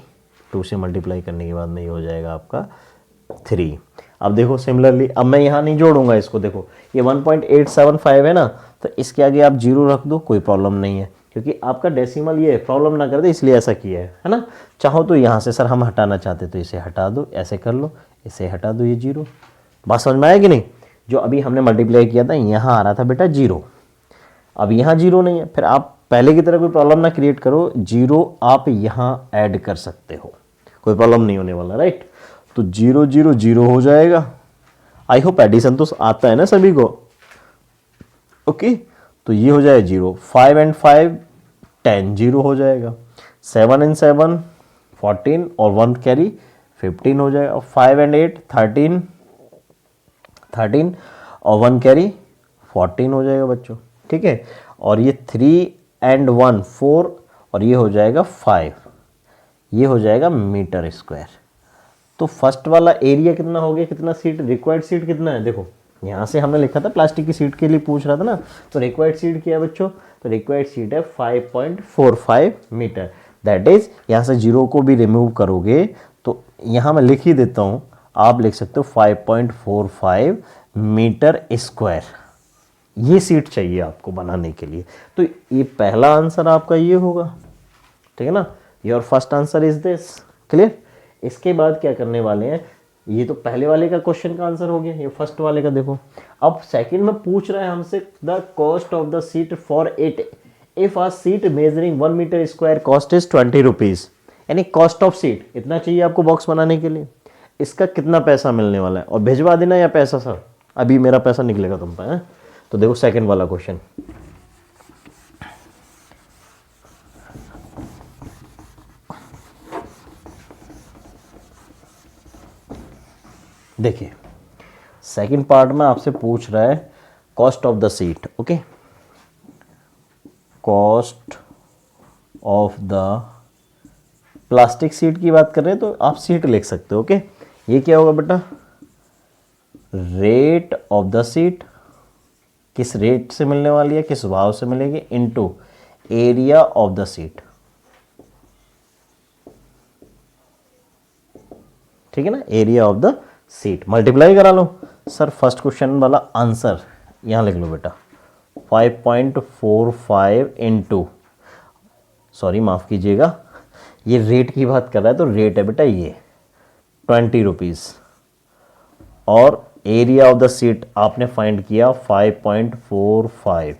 2 से मल्टीप्लाई करने के बाद में ये हो जाएगा आपका 3। अब देखो सिमिलरली, अब मैं यहाँ नहीं जोड़ूंगा इसको, देखो ये 1.875 है ना, तो इसके आगे आप जीरो रख दो, कोई प्रॉब्लम नहीं है, क्योंकि आपका डेसिमल ये प्रॉब्लम ना कर दे इसलिए ऐसा किया है ना। चाहो तो यहाँ से सर हम हटाना चाहते तो इसे हटा दो, ऐसे कर लो, इसे हटा दो, ये जीरो। बात समझ में आया कि नहीं। जो अभी हमने मल्टीप्लाई किया था यहाँ आ रहा था बेटा जीरो, अब यहाँ जीरो नहीं है, फिर आप पहले की तरह कोई प्रॉब्लम ना क्रिएट करो, जीरो आप यहाँ ऐड कर सकते हो, कोई प्रॉब्लम नहीं होने वाला, राइट। तो 0 0 0 हो जाएगा। आई होप एडिशन तो आता है ना सभी को, ओके। तो ये हो जाएगा 0, 5 एंड 5 10, 0 हो जाएगा, 7 एंड 7 14 और 1 कैरी 15 हो जाएगा, 5 एंड 8 13 13 और 1 कैरी 14 हो जाएगा बच्चों, ठीक है। और ये 3 एंड 1 4 और ये हो जाएगा 5, ये हो जाएगा मीटर स्क्वायर। तो फर्स्ट वाला एरिया कितना हो गया, कितना सीट, रिक्वायर्ड सीट कितना है, देखो यहाँ से हमने लिखा था प्लास्टिक की सीट के लिए पूछ रहा था ना, तो रिक्वायर्ड सीट क्या है बच्चों, तो रिक्वायर्ड सीट है 5.45 मीटर। दैट इज यहाँ से जीरो को भी रिमूव करोगे तो यहाँ मैं लिख ही देता हूँ, आप लिख सकते हो 5.45 मीटर स्क्वायर, ये सीट चाहिए आपको बनाने के लिए। तो ये पहला आंसर आपका ये होगा, ठीक है ना। Your first answer is this, clear. इसके बाद क्या करने वाले हैं, ये तो पहले वाले का क्वेश्चन का आंसर हो गया, ये फर्स्ट वाले का देखो। अब सेकंड में पूछ रहा है हमसे the cost of the sheet for it if a sheet measuring 1 metre square cost is 20 rupees, यानी कॉस्ट ऑफ सीट इतना चाहिए आपको बॉक्स बनाने के लिए, इसका कितना पैसा मिलने वाला है, और भिजवा देना या पैसा सर, अभी मेरा पैसा निकलेगा तुम पे, है? तो देखो सेकंड वाला क्वेश्चन, देखिए सेकंड पार्ट में आपसे पूछ रहा है cost of the sheet, okay, cost of the plastic sheet की बात कर रहे हैं तो आप सीट लिख सकते हो, ओके। ये क्या होगा बेटा, रेट ऑफ द सीट, किस रेट से मिलने वाली है, किस भाव से मिलेगी, into area of the seat, ठीक है ना, area of the seat, multiply करा लो, सर फर्स्ट क्वेश्चन वाला आंसर यहाँ लिख लो बेटा, 5.45 इंटू, सॉरी माफ़ कीजिएगा, ये रेट की बात कर रहा है तो रेट है बेटा ये 20 रुपीज़, और एरिया ऑफ द सीट आपने फाइंड किया 5.45,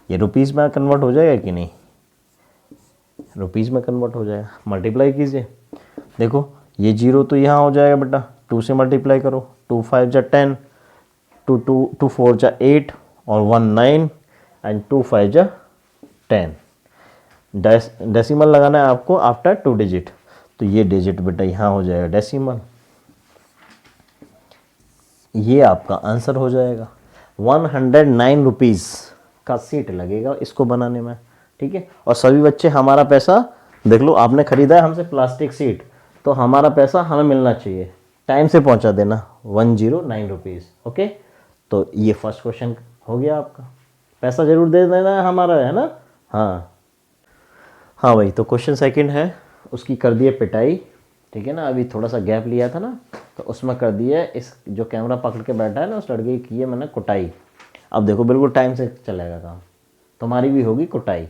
ये रुपीज़ में कन्वर्ट हो जाएगा कि नहीं, रुपीज़ में कन्वर्ट हो जाएगा, मल्टीप्लाई कीजिए, देखो ये जीरो तो यहाँ हो जाएगा बेटा, 2 से मल्टीप्लाई करो, 2 5 जा 10, 2 4 जा 8 और 1 9 एंड 2 5 जा 10, डेसिमल लगाना है आपको आफ्टर 2 डिजिट, तो ये डिजिट बेटा यहाँ हो जाएगा डेसिमल, ये आपका आंसर हो जाएगा। 109 रुपीज़ का सीट लगेगा इसको बनाने में, ठीक है। और सभी बच्चे हमारा पैसा देख लो, आपने ख़रीदा है हमसे प्लास्टिक सीट, तो हमारा पैसा हमें मिलना चाहिए, टाइम से पहुंचा देना, 109 रुपीज़, ओके। तो ये फर्स्ट क्वेश्चन हो गया आपका, पैसा ज़रूर दे देना है हमारा, है ना। हाँ भाई, तो क्वेश्चन सेकंड है, उसकी कर दिए पिटाई, ठीक है ना। अभी थोड़ा सा गैप लिया था ना, तो उसमें कर दिया इस जो कैमरा पकड़ के बैठा है ना उस लड़के की है मैंने कुटाई। अब देखो बिल्कुल टाइम से चलेगा काम, तुम्हारी भी होगी कुटाई।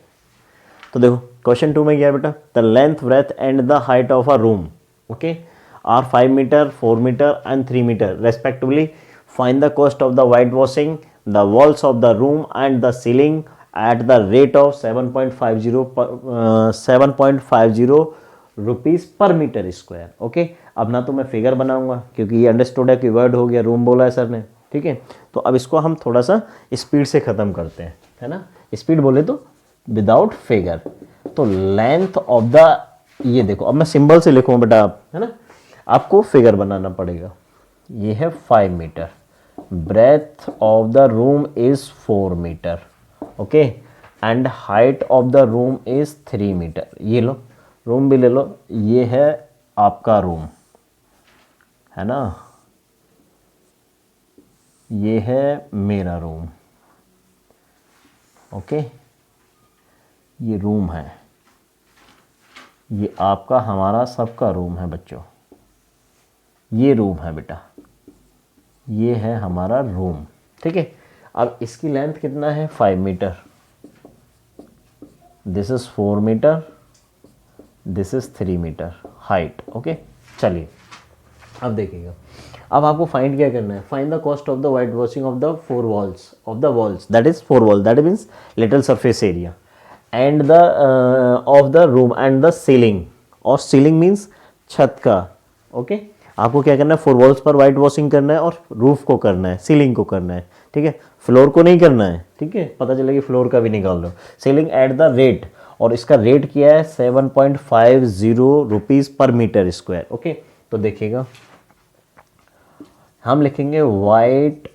तो देखो क्वेश्चन 2 में क्या है बेटा, the length breadth and the height of a room, okay, are 5 metre 4 metre and 3 metre respectively, find the cost of the white washing the walls of the room and the ceiling at the rate of 7.50 rupees per metre square, okay. अब ना तो मैं figure बनाऊंगा क्योंकि ये understood है कि word हो गया, रूम बोला है सर ने, ठीक है। तो अब इसको हम थोड़ा सा स्पीड से ख़त्म करते हैं, है ना, स्पीड बोले तो विदाउट फिगर। तो लेंथ ऑफ द, ये देखो अब मैं सिंबल से लिखूँ बेटा आप, है ना, आपको फिगर बनाना पड़ेगा। ये है 5 metre, breadth of the room is 4 metre, okay, and height of the room is 3 metre. ये लो, रूम भी ले लो, ये है आपका रूम, है ना, ये है मेरा रूम, ओके, ये रूम है, ये आपका हमारा सबका रूम है बच्चों, ये रूम है बेटा, ये है हमारा रूम, ठीक है। अब इसकी लेंथ कितना है, 5 metre, this is 4 metre, this is 3 metre height, okay. चलिए अब देखिएगा, अब आपको फाइंड क्या करना है, find the cost of the white washing of the 4 walls of the walls, that is 4 wall, that means lateral surface area, and the of the room and the ceiling, और ceiling means छत का, okay. आपको क्या करना है, 4 walls पर white washing करना है और रूफ को करना है, सीलिंग को करना है, ठीक है, फ्लोर को नहीं करना है, ठीक है, पता चले कि फ्लोर का भी निकाल लो। सीलिंग एट द रेट, और इसका रेट किया है 7.50 rupees per metre square, okay. तो देखिएगा हम लिखेंगे white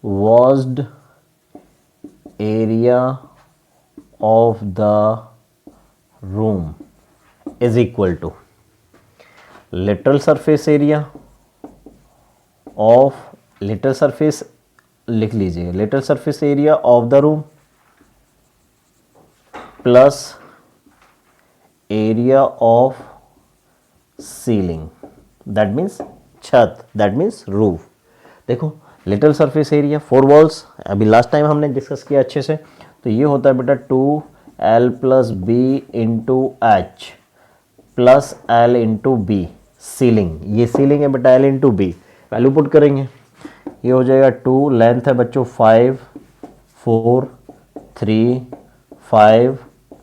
washed area of the room is equal to lateral surface area of, lateral surface लिख लीजिए, lateral surface area of the room plus area of ceiling, that means छत, that means roof. देखो lateral surface area 4 walls, अभी last time हमने discuss किया अच्छे से, तो ये होता है बेटा 2L plus B into H plus L into B, ceiling, ये सीलिंग है बेटा, L into B, value put करेंगे, ये हो जाएगा 2, लेंथ है बच्चों 5 4 3 5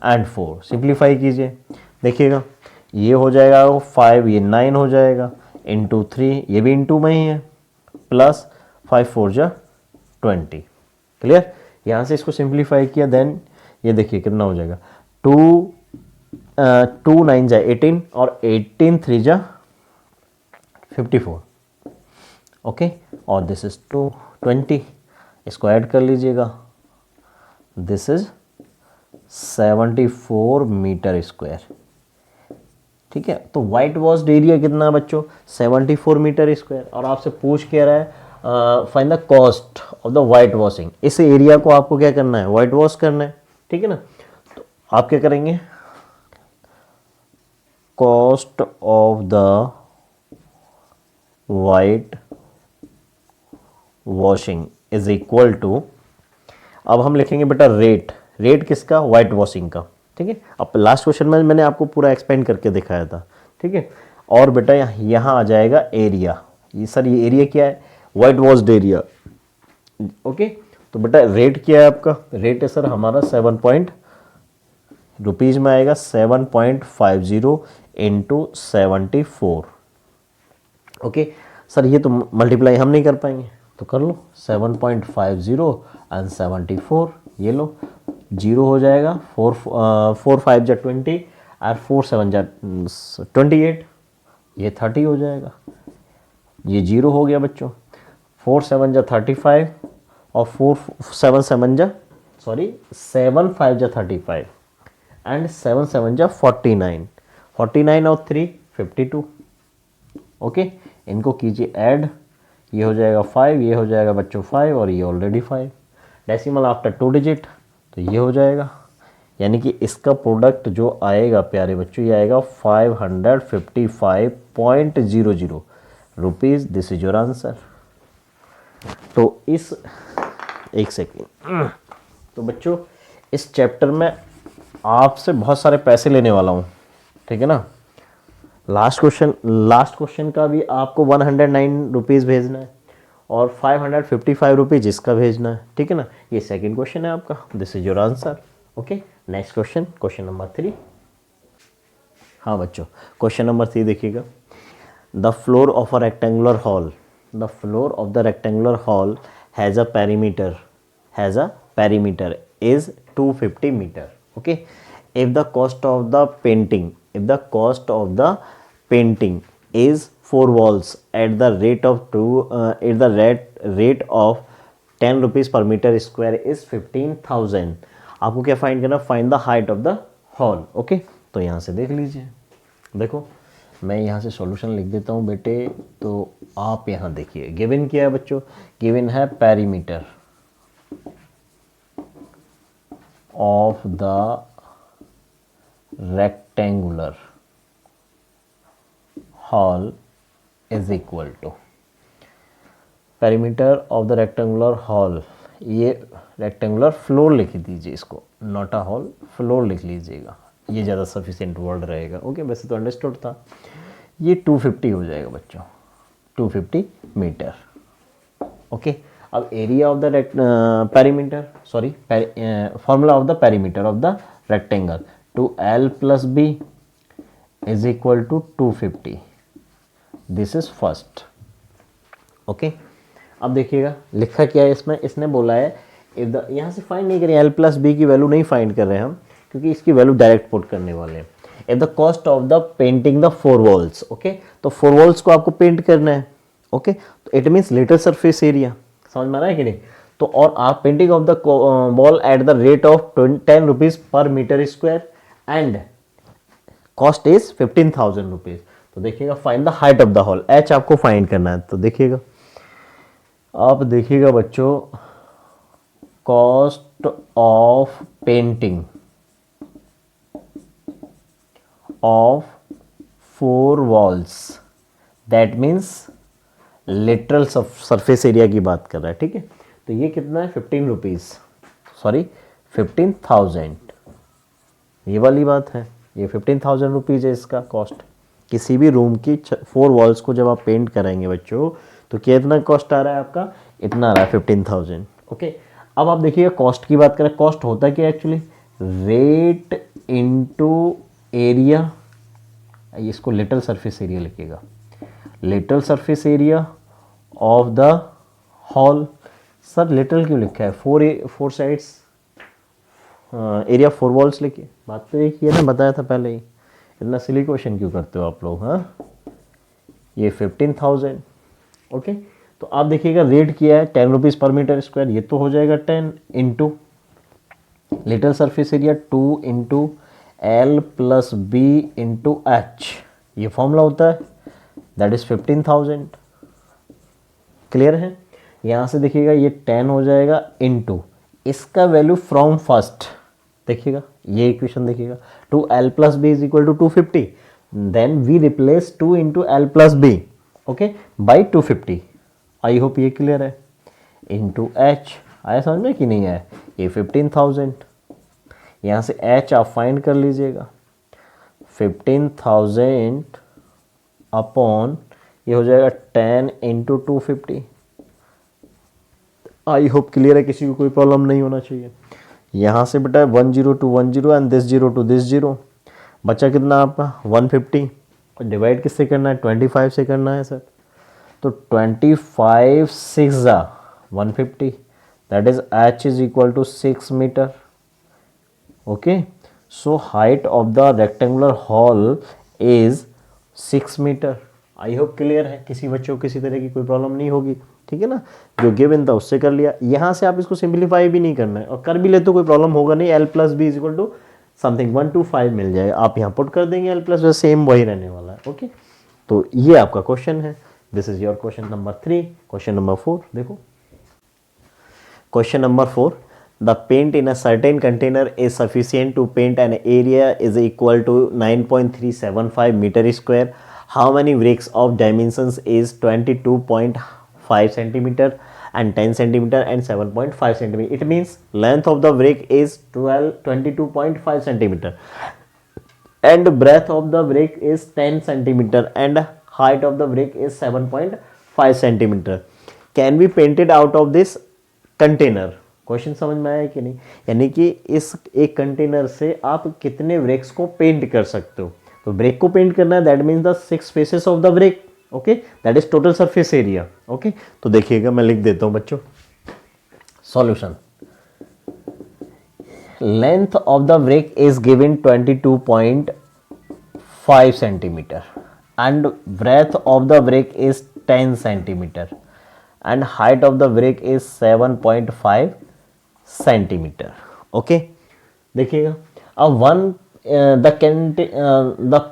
एंड 4, सिंप्लीफाई कीजिए, देखिएगा ये हो जाएगा 5, ये 9 हो जाएगा, इंटू 3, ये भी इंटू में ही है, प्लस 5 4 जा 20, क्लियर। यहाँ से इसको सिंप्लीफाई किया, देन ये देखिए कितना हो जाएगा, 2 9 जा 18 और 18 3 जा 54, ओके, और दिस इज 20, इसको ऐड कर लीजिएगा, दिस इज 74 मीटर स्क्वायर, ठीक है। तो वाइट वॉश्ड एरिया कितना है बच्चों, 74 मीटर स्क्वायर, और आपसे पूछ क्या रहा है, find the cost of the white washing, इस एरिया को आपको क्या करना है, वाइट वॉश करना है, ठीक है ना। तो आप क्या करेंगे, cost of the white washing is equal to, अब हम लिखेंगे बेटा रेट, रेट किसका, वाइट वॉशिंग का, ठीक है। अब लास्ट क्वेश्चन में मैंने आपको पूरा एक्सपेंड करके दिखाया था, ठीक है। और बेटा यहाँ आ जाएगा एरिया, ये सर ये एरिया क्या है, वाइट वॉश्ड एरिया, ओके। तो बेटा रेट क्या है आपका, रेट है सर हमारा 7 पॉइंट रुपीज़ में आएगा 7.50 इंटू 74, ओके। सर ये तो मल्टीप्लाई हम नहीं कर पाएंगे, तो कर लो 7.50 एंड 74, ये लो जीरो हो जाएगा, 4 5 जा 20 और 4 7 जा 28, ये 30 हो जाएगा, ये जीरो हो गया बच्चों, 4 7 जा 35 और 4 7 7 जा 7 5 जा 35 एंड 7 7 जा 49, 49 और 3 52, ओके। इनको कीजिए ऐड, ये हो जाएगा 5, ये हो जाएगा बच्चों 5 और ये ऑलरेडी 5, डेसिमल आफ्टर 2 डिजिट, तो ये हो जाएगा, यानी कि इसका प्रोडक्ट जो आएगा प्यारे बच्चों ये आएगा 555.00 rupees, this is your answer. तो इस एक सेकेंड, तो बच्चों इस चैप्टर में आपसे बहुत सारे पैसे लेने वाला हूँ, ठीक है ना। लास्ट क्वेश्चन का भी आपको 109 रुपीज़ भेजना है और 555 रुपीज़ इसका भेजना है, ठीक है ना। ये सेकंड क्वेश्चन है आपका, this is your answer, okay. Next question, question number 3। हाँ बच्चों, क्वेश्चन नंबर 3 देखिएगा, the floor of a rectangular hall, the floor of the rectangular hall has a perimeter is 250 meter, okay। if the cost of the painting is 4 walls at the rate of 10 rupees per meter square is 15,000, आपको क्या find करना, find the height of the hall, okay. तो यहाँ से देख लीजिए, देखो मैं यहाँ से सॉल्यूशन लिख देता हूँ बेटे, तो आप यहाँ देखिए गिवन क्या है बच्चों, गिवन है perimeter of the rectangular hall is equal to, perimeter of the rectangular hall, ये रेक्टेंगुलर फ्लोर लिख दीजिए इसको, नॉट अ हॉल, फ्लोर लिख लीजिएगा, ये ज़्यादा सफिशिएंट वर्ड रहेगा, ओके। वैसे तो अंडरस्टूड था, ये 250 हो जाएगा बच्चों, 250 मीटर, ओके। अब area of the perimeter, formula of the perimeter of the rectangle, 2L + B is equal to 250, this is first, okay. अब देखिएगा लिखा क्या है इसमें, इसने बोला है इफ द, यहाँ से फाइंड नहीं करें, L + B की वैल्यू नहीं फाइंड कर रहे हैं हम, क्योंकि इसकी वैल्यू डायरेक्ट पुट करने वाले हैं। If the cost of the painting the 4 walls, okay, तो 4 वॉल्स को आपको पेंट करना है, ओके। तो it means little surface area, समझ में आ रहा है कि नहीं। तो और आप painting of the wall at the rate of 10 rupees per metre square and cost is 15,000 rupees. तो देखिएगा find the height of the hall, H आपको फाइंड करना है। तो देखिएगा आप देखिएगा बच्चों, cost of painting of 4 walls, that means lateral surface area की बात कर रहा है, ठीक है। तो ये कितना है, 15,000, ये वाली बात है, ये 15,000 रुपीज़ है इसका कॉस्ट। किसी भी रूम की 4 वॉल्स को जब आप पेंट कराएंगे बच्चों, तो कितना कॉस्ट आ रहा है आपका, इतना आ रहा है 15,000, ओके। अब आप देखिए कॉस्ट की बात करें, कॉस्ट होता है क्या एक्चुअली, रेट इनटू एरिया, इसको लिटल सरफेस एरिया लिखिएगा, little surface area of the hall. Sir little क्यों लिखा है, 4 साइड्स एरिया 4 वॉल्स लिखिए, बात तो एक ही है ना, बताया था पहले ही, इतना सिली क्वेश्चन क्यों करते हो आप लोग, हाँ। ये 15,000, ओके। तो आप देखिएगा रेट किया है 10 रुपीज़ पर मीटर स्क्वायर, ये तो हो जाएगा 10 into little surface area 2 into L + B into H, ये फॉर्मूला होता है, दैट इज 15,000, क्लियर है। यहाँ से देखिएगा ये 10 हो जाएगा इंटू इसका वैल्यू फ्रॉम फर्स्ट, देखिएगा ये इक्वेशन देखिएगा, 2L + B is equal to 250, then we replace 2 into L + B, okay, by 250। I hope ये क्लियर है। Into H. आया समझ में कि नहीं आया? ये 15,000, यहाँ से एच आप फाइंड कर लीजिएगा। 15,000 अपॉन ये हो जाएगा 10 इंटू 250। आई होप क्लियर है, किसी को कोई प्रॉब्लम नहीं होना चाहिए। यहाँ से बेटा 10 to 10 and this 0 to this 0, बचा कितना आपका 150। डिवाइड किससे करना है? 25 से करना है सर। तो 25 6 150, that is h is equal to 6 metre. Okay, so height of the rectangular hall is 6 metre. I hope clear है, किसी बच्चों को किसी तरह की कोई प्रॉब्लम नहीं होगी। ठीक है ना, जो गिवन था उससे कर लिया। यहाँ से आप इसको सिंप्लीफाई भी नहीं करना है, और कर भी ले तो कोई प्रॉब्लम होगा नहीं। l plus B is equal to something 1 to 5 मिल जाएगा, आप यहाँ पुट कर देंगे l प्लस, सेम वही रहने वाला है। ओके, तो ये आपका क्वेश्चन है। This is your question number 3। Question number 4 देखो। Question number 4, the paint in a certain container is sufficient to paint an area is equal to 9.375 meter square. How many bricks of dimensions is 22.5 centimeter and 10 centimeter and 7.5 centimeter? It means length of the brick is 22.5 centimeter and breadth of the brick is 10 centimeter and height of the brick is 7.5 centimeter. Can be painted out of this container? Question समझ में आया कि नहीं? यानी कि इस एक container से आप कितने ब्रेक्स को पेंट कर सकते हो। तो ब्रेक को पेंट करना है, that means the 6 faces of the brick. Okay, that is total surface area. Okay, तो देखिएगा मैं लिख देता हूं बच्चों solution. Length of the brick is given 22.5 centimetre and breadth of the brick is 10 centimeter and height of the brick is 7.5 centimeter. Okay, देखिएगा अब the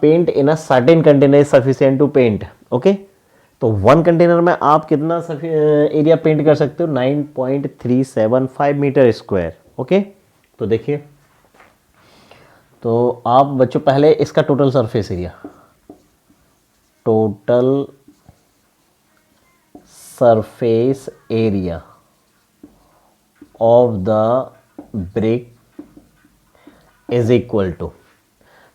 paint in a certain container is sufficient to paint. Okay, तो 1 container में आप कितना area paint कर सकते हो? 9.375 metre square. Okay, तो देखिए, तो आप बच्चों पहले इसका total surface area, total surface area of the brick is equal to,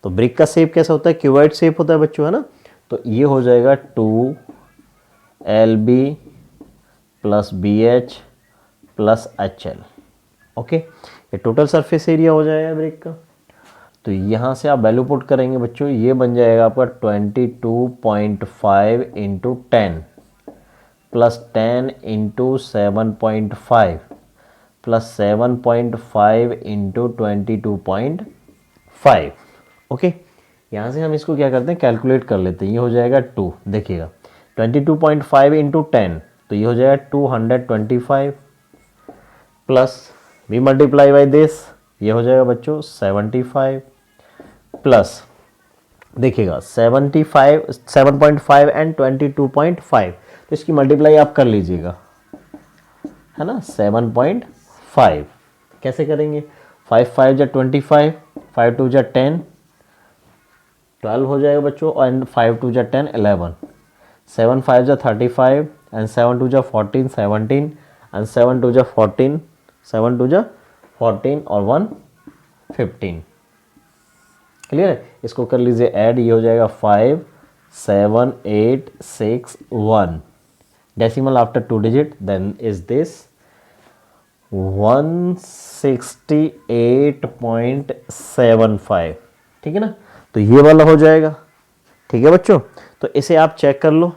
तो ब्रिक का शेप कैसा होता है? क्यूबॉइड शेप होता है बच्चों, है ना। तो ये हो जाएगा 2LB plus BH plus HL। Okay, ये टोटल सरफेस एरिया हो जाएगा ब्रिक का। तो यहाँ से आप वैल्यू पुट करेंगे बच्चों, ये बन जाएगा आपका 22.5 into 10 plus 10 into 7.5 plus 7.5 into 22.5। Okay, यहाँ से हम इसको क्या करते हैं? कैलकुलेट कर लेते हैं। ये हो जाएगा 2, देखिएगा 22.5 इंटू 10, तो ये हो जाएगा 225 plus we multiply by this, ये हो जाएगा बच्चों 75 प्लस देखिएगा 75 7.5 एंड 22.5, तो इसकी मल्टीप्लाई आप कर लीजिएगा, है ना। 7.5 कैसे करेंगे? 5 5 जा 25, 5 2 जा 10, 12 हो जाएगा बच्चों, एंड 5 2 जा 10 11, 7 5 जा 35 एंड 7 2 जा 14 17 एंड 7 2 जा 14, 7 2 जा 14 और 1 15। क्लियर है? इसको कर लीजिए ऐड, ये हो जाएगा 5 7 8 6 1, decimal after 2 digit, then is this 168.75। ठीक है ना, तो ये वाला हो जाएगा। ठीक है बच्चों, तो इसे आप चेक कर लो,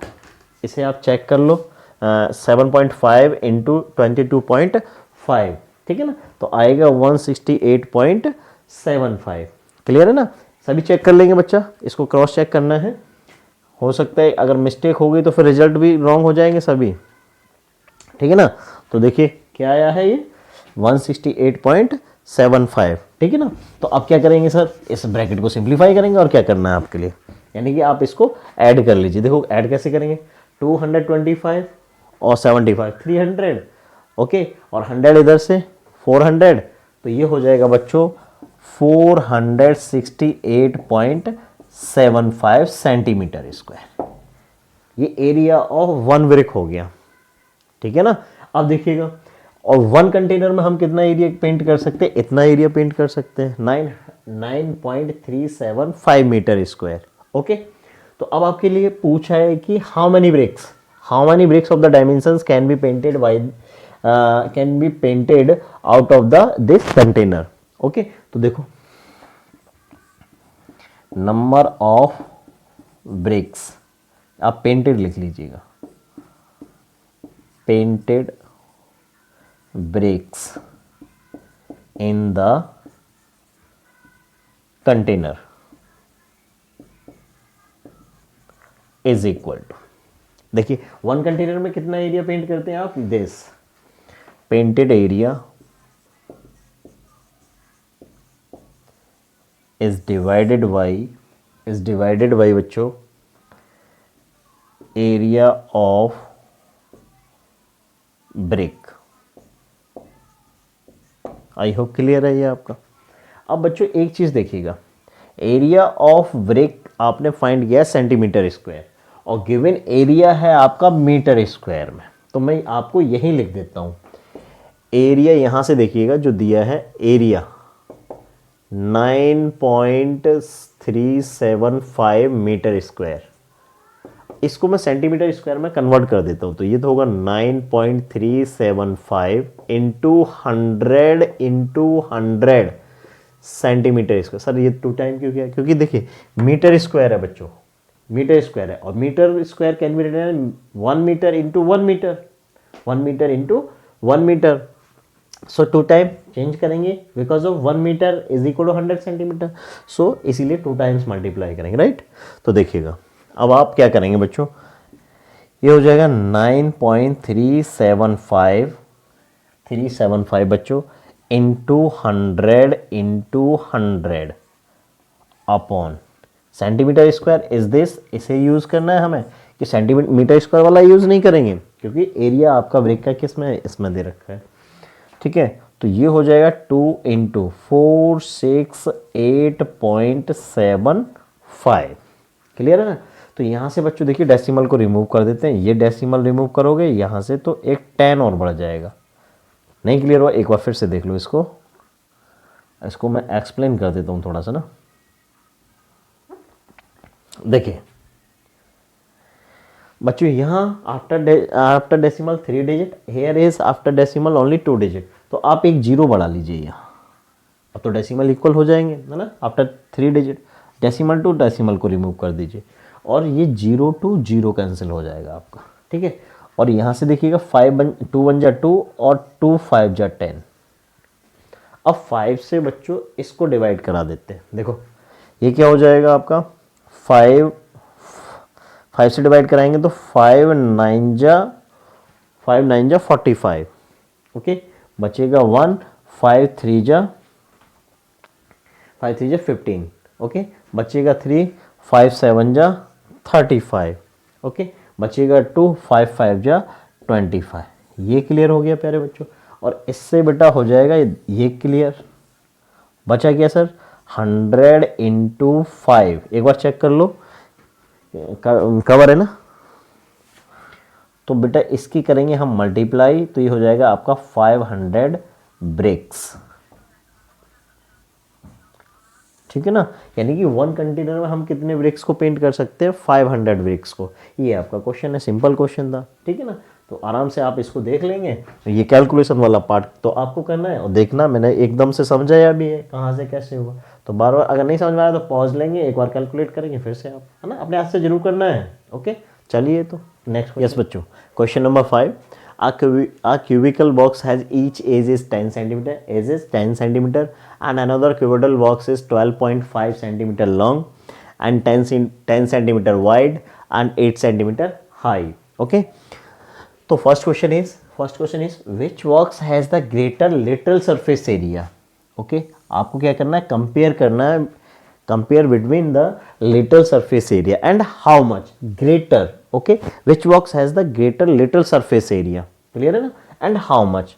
7.5 इंटू 22.5। ठीक है ना, तो आएगा 168.75। क्लियर है ना? सभी चेक कर लेंगे बच्चा, इसको क्रॉस चेक करना है। हो सकता है अगर मिस्टेक हो गई तो फिर रिजल्ट भी रॉन्ग हो जाएंगे सभी। ठीक है ना, तो देखिए क्या आया है, ये 168.75। ठीक है ना, तो अब क्या करेंगे सर? इस ब्रैकेट को सिंप्लीफाई करेंगे, और क्या करना है आपके लिए, यानी कि आप इसको ऐड कर लीजिए। देखो ऐड कैसे करेंगे? 225 और 75 300। ओके, और 100 इधर से 400, तो ये हो जाएगा बच्चों 468.75 सेंटीमीटर स्क्वायर। ये एरिया ऑफ 1 ब्रिक हो गया। ठीक है ना, अब देखिएगा, और 1 कंटेनर में हम कितना एरिया पेंट कर सकते हैं, इतना एरिया पेंट कर सकते हैं, 9.375 मीटर स्क्वायर। ओके, तो अब आपके लिए पूछा है कि how many bricks of the dimensions can be painted out of the this container. Okay, तो देखो नंबर ऑफ ब्रिक्स, आप पेंटेड लिख लीजिएगा, painted bricks in the container is equal to, देखिए 1 कंटेनर में कितना एरिया पेंट करते हैं आप, this painted area is divided by बच्चों area of brick. I hope clear है ये आपका। अब बच्चों एक चीज देखिएगा, एरिया ऑफ ब्रिक आपने फाइंड किया सेंटीमीटर स्क्वायर और गिवन एरिया है आपका मीटर स्क्वायर में, तो मैं आपको यही लिख देता हूं, एरिया यहां से देखिएगा जो दिया है, एरिया 9.375 मीटर स्क्वायर, इसको मैं सेंटीमीटर स्क्वायर में कन्वर्ट कर देता हूं, तो ये तो होगा 9.375 इंटू 100 सेंटीमीटर स्क्वायर। सर ये 2 टाइम क्यों किया, क्योंकि देखिए मीटर स्क्वायर है बच्चों, मीटर स्क्वायर है, और metre square can be written 1 metre into 1 metre, 1 metre into 1 metre. So 2 time change करेंगे because of 1 metre is equal to 100 centimetre, so इसीलिए 2 टाइम्स मल्टीप्लाई करेंगे, राइट। तो देखिएगा अब आप क्या करेंगे बच्चों, ये हो जाएगा 9.375 बच्चों into 100 upon centimetre square is this, इसे यूज करना है हमें कि सेंटीमीटर स्क्वायर वाला यूज नहीं करेंगे क्योंकि एरिया आपका ब्रिक का किस में, इसमें दे रखा है, ठीक है। तो ये हो जाएगा 2 इंटू 468.75, क्लियर है ना। तो यहाँ से बच्चों देखिए डेसिमल को रिमूव कर देते हैं, ये डेसिमल रिमूव करोगे यहाँ से तो एक 10 और बढ़ जाएगा। नहीं क्लियर हुआ, एक बार फिर से देख लो इसको मैं एक्सप्लेन कर देता हूँ थोड़ा सा ना। देखिए बच्चों यहाँ after decimal 3 digit, here is after decimal only 2 digit, तो आप एक 0 बढ़ा लीजिए यहाँ, अब तो डेसिमल इक्वल हो जाएंगे है ना। After 3 digit decimal two decimal को रिमूव कर दीजिए और ये 0 to 0 कैंसिल हो जाएगा आपका, ठीक है। और यहाँ से देखिएगा 2 1 जा 2 और 2 5 जा 10। अब 5 से बच्चों इसको डिवाइड करा देते हैं, देखो ये क्या हो जाएगा आपका, 5 से डिवाइड कराएंगे तो 5 9 जा 45, ओके, बचेगा 1, 5 3 जा 15, ओके, बचेगा 3, 5 7 जा 35, ओके, बचेगा 2, 5 5 जा 25। ये क्लियर हो गया प्यारे बच्चों। और इससे बेटा हो जाएगा ये क्लियर, बचा क्या सर, 100 इंटू 5, एक बार चेक कर लो कवर है ना। तो बेटा इसकी करेंगे हम मल्टीप्लाई, तो ये हो जाएगा आपका 500 ब्रिक्स, ठीक है ना। यानी कि 1 कंटेनर में हम कितने ब्रिक्स को पेंट कर सकते हैं, 500 ब्रिक्स को। ये आपका क्वेश्चन है, सिंपल क्वेश्चन था, ठीक है ना। तो आराम से आप इसको देख लेंगे। तो ये कैलकुलेशन वाला पार्ट तो आपको करना है और देखना, मैंने एकदम से समझाया भी है कहाँ से कैसे हुआ, तो बार बार अगर नहीं समझ में आया तो पॉज लेंगे, एक बार कैलकुलेट करेंगे, फिर से आप है ना अपने हाथ से जरूर करना है। ओके चलिए तो नेक्स्ट, यस बच्चों, question number 5, a cubical box has each edge is 10 centimeter and another cubical box is 12.5 centimeter long and 10 centimeter wide and 8 centimeter high. Okay, so first question is which box has the greater lateral surface area. Okay, आपको क्या करना है, compare करना है, compare between the lateral surface area and how much greater. Okay, which box has the greater lateral surface area, clear है ना, and how much.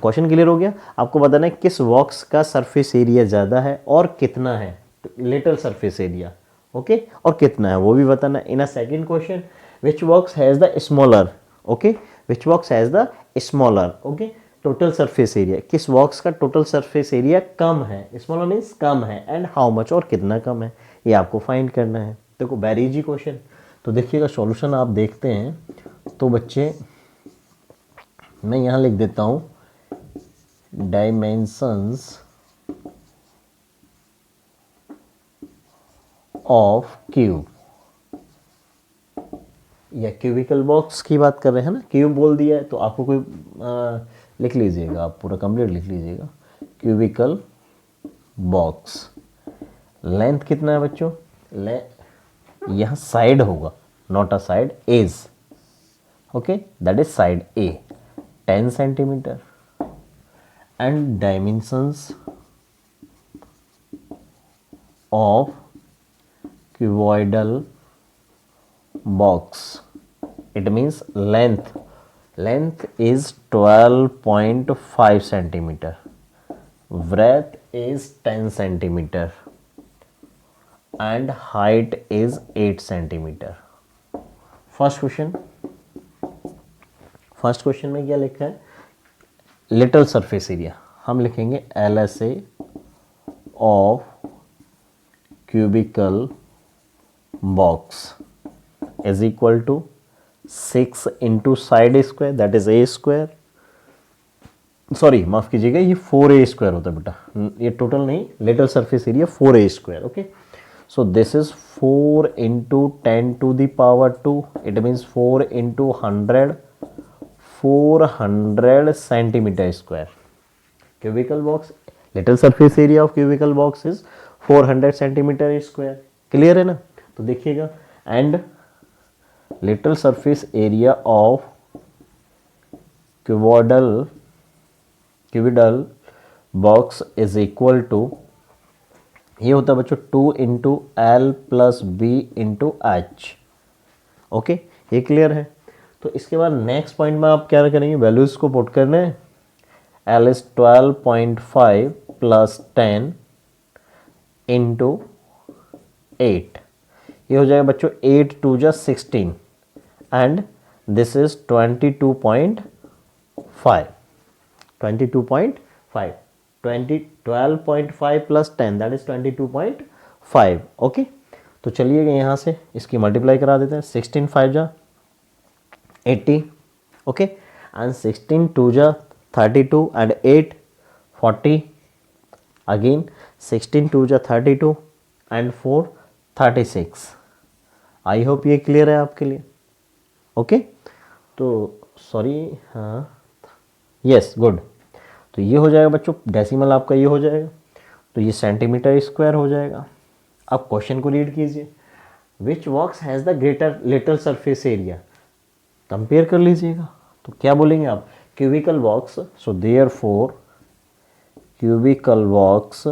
Question clear हो गया, आपको बताना है किस बॉक्स का सरफेस एरिया ज़्यादा है और कितना है लेटरल सरफेस एरिया, ओके, और कितना है वो भी बताना। In a second question, which box has the smaller, okay, which box has the smaller, okay, total surface area, किस बॉक्स का टोटल सरफेस एरिया कम है, स्मॉलर मीन्स कम है, एंड हाउ मच, और कितना कम है, ये आपको फाइंड करना है। देखो वेरी इजी क्वेश्चन। तो देखिएगा सॉल्यूशन आप देखते हैं तो बच्चे मैं यहाँ लिख देता हूँ डायमेंशंस ऑफ क्यूब, या क्यूबिकल बॉक्स की बात कर रहे हैं ना, क्यूब बोल दिया है तो आपको कोई लिख लीजिएगा, आप पूरा कंप्लीट लिख लीजिएगा, क्यूबिकल बॉक्स। लेंथ कितना है बच्चों, यहाँ साइड होगा, not a side, edge, okay, that is side A, 10 centimetre, and dimensions of cuboidal box, it means length is 12.5 centimeter, breadth is 10 centimeter, and height is 8 centimeter. First question में क्या लिखा है, little surface area, हम लिखेंगे LSA of cubicle box is equal to 6 into side square, that is a square, sorry माफ कीजिएगा, ये 4a square होता है बेटा, ये टोटल नहीं, little surface area 4a square, okay. So this is 4 into 10 to the power 2, it means 4 into 100, 400 centimeter square. Cubical box, lateral surface area of cubical box is 400 centimetre square, clear है ना। तो देखिएगा, and lateral surface area of cuboidal box is equal to, ये होता है बच्चों 2 into L plus B into H, okay, ये clear है। तो इसके बाद नेक्स्ट पॉइंट में आप क्या करेंगे, वैल्यूज को पुट करने हैं, एल इज 12.5 प्लस 10 इंटू 8, ये हो जाएगा बच्चों 8 2 जा 16, and this is 22.5, 12.5 plus 10 that is 22.5, okay. तो चलिएगा यहाँ से इसकी मल्टीप्लाई करा देते हैं, 16 5 जा 80, ओके, एंड 16 2 जा 32 एंड 8 40, अगेन 16 2 जा 32 एंड 4 36। आई होप ये क्लियर है आपके लिए, ओके। तो सॉरी, हाँ, यस, गुड। तो ये हो जाएगा बच्चों, डेसिमल आपका ये हो जाएगा, तो ये सेंटीमीटर स्क्वायर हो जाएगा। आप क्वेश्चन को रीड कीजिए, विच box has the greater lateral surface area, compare कर लीजिएगा। तो क्या बोलेंगे आप, cubical box, so therefore cubical box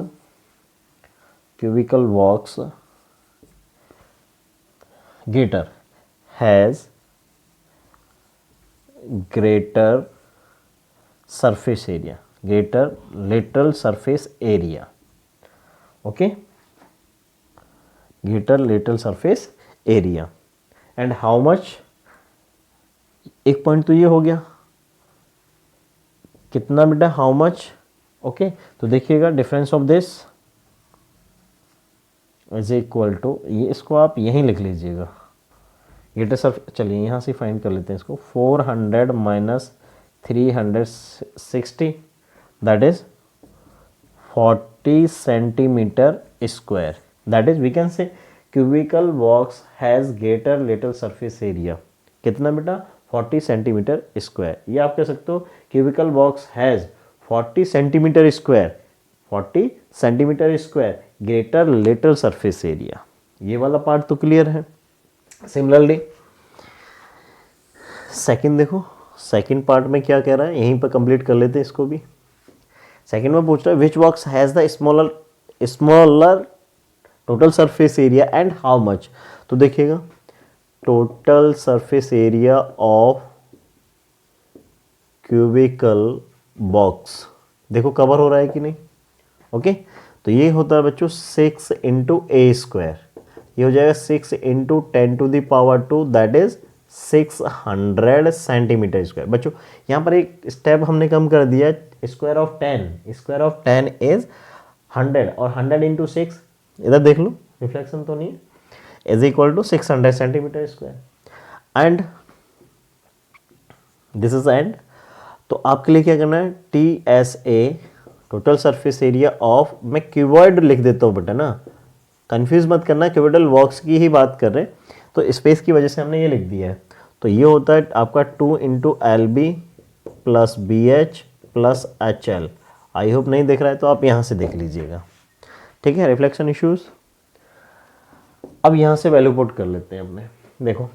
greater has greater surface area, greater lateral surface area, okay, greater lateral surface area, and how much, एक point तो ये हो गया, कितना बेटा, हाउ मच, ओके। तो देखिएगा difference of this is equal to, ये इसको आप यहीं लिख लीजिएगा, ग्रेटर सरफेस, चलिए यहाँ से फाइंड कर लेते हैं इसको, 400 minus 360 that is 40 centimetre square, that is we can say cubical box has greater lateral surface area, कितना बेटा, 40 सेंटीमीटर स्क्वायर। ये आप कह सकते हो cubicle box has 40 centimetre square, 40 centimetre square greater lateral surface area. ये वाला पार्ट तो क्लियर है। सिमिलरली सेकंड देखो, सेकंड पार्ट में क्या कह रहा है, यहीं पर कंप्लीट कर लेते हैं इसको भी। सेकंड में पूछ रहा है विच box has the smaller total surface area and how much. तो देखिएगा total surface area of cubical box, देखो कवर हो रहा है कि नहीं, ओके। तो ये होता है बच्चों 6 इंटू ए स्क्वायर, ये हो जाएगा 6 into 10 to the power 2 that is 600 centimetre square. बच्चों यहाँ पर एक स्टेप हमने कम कर दिया, स्क्वायर ऑफ 10 इज 100 और 100 इंटू 6, इधर देख लो रिफ्लेक्शन तो नहीं है, is equal to 600 centimetre square. And this is and, तो आपके लिए क्या करना है, TSA total surface area of, मैं क्यूबॉइड लिख देता हूँ बेटा ना, कंफ्यूज मत करना, क्यूबॉइडल बॉक्स की ही बात कर रहे हैं, तो स्पेस की वजह से हमने ये लिख दिया है। तो ये होता है आपका 2 into LB plus BH plus HL। I hope नहीं देख रहा है तो आप यहाँ से देख लीजिएगा, ठीक है, रिफ्लेक्शन इश्यूज। अब यहाँ से वैल्यू पुट कर लेते हैं अपने, देखो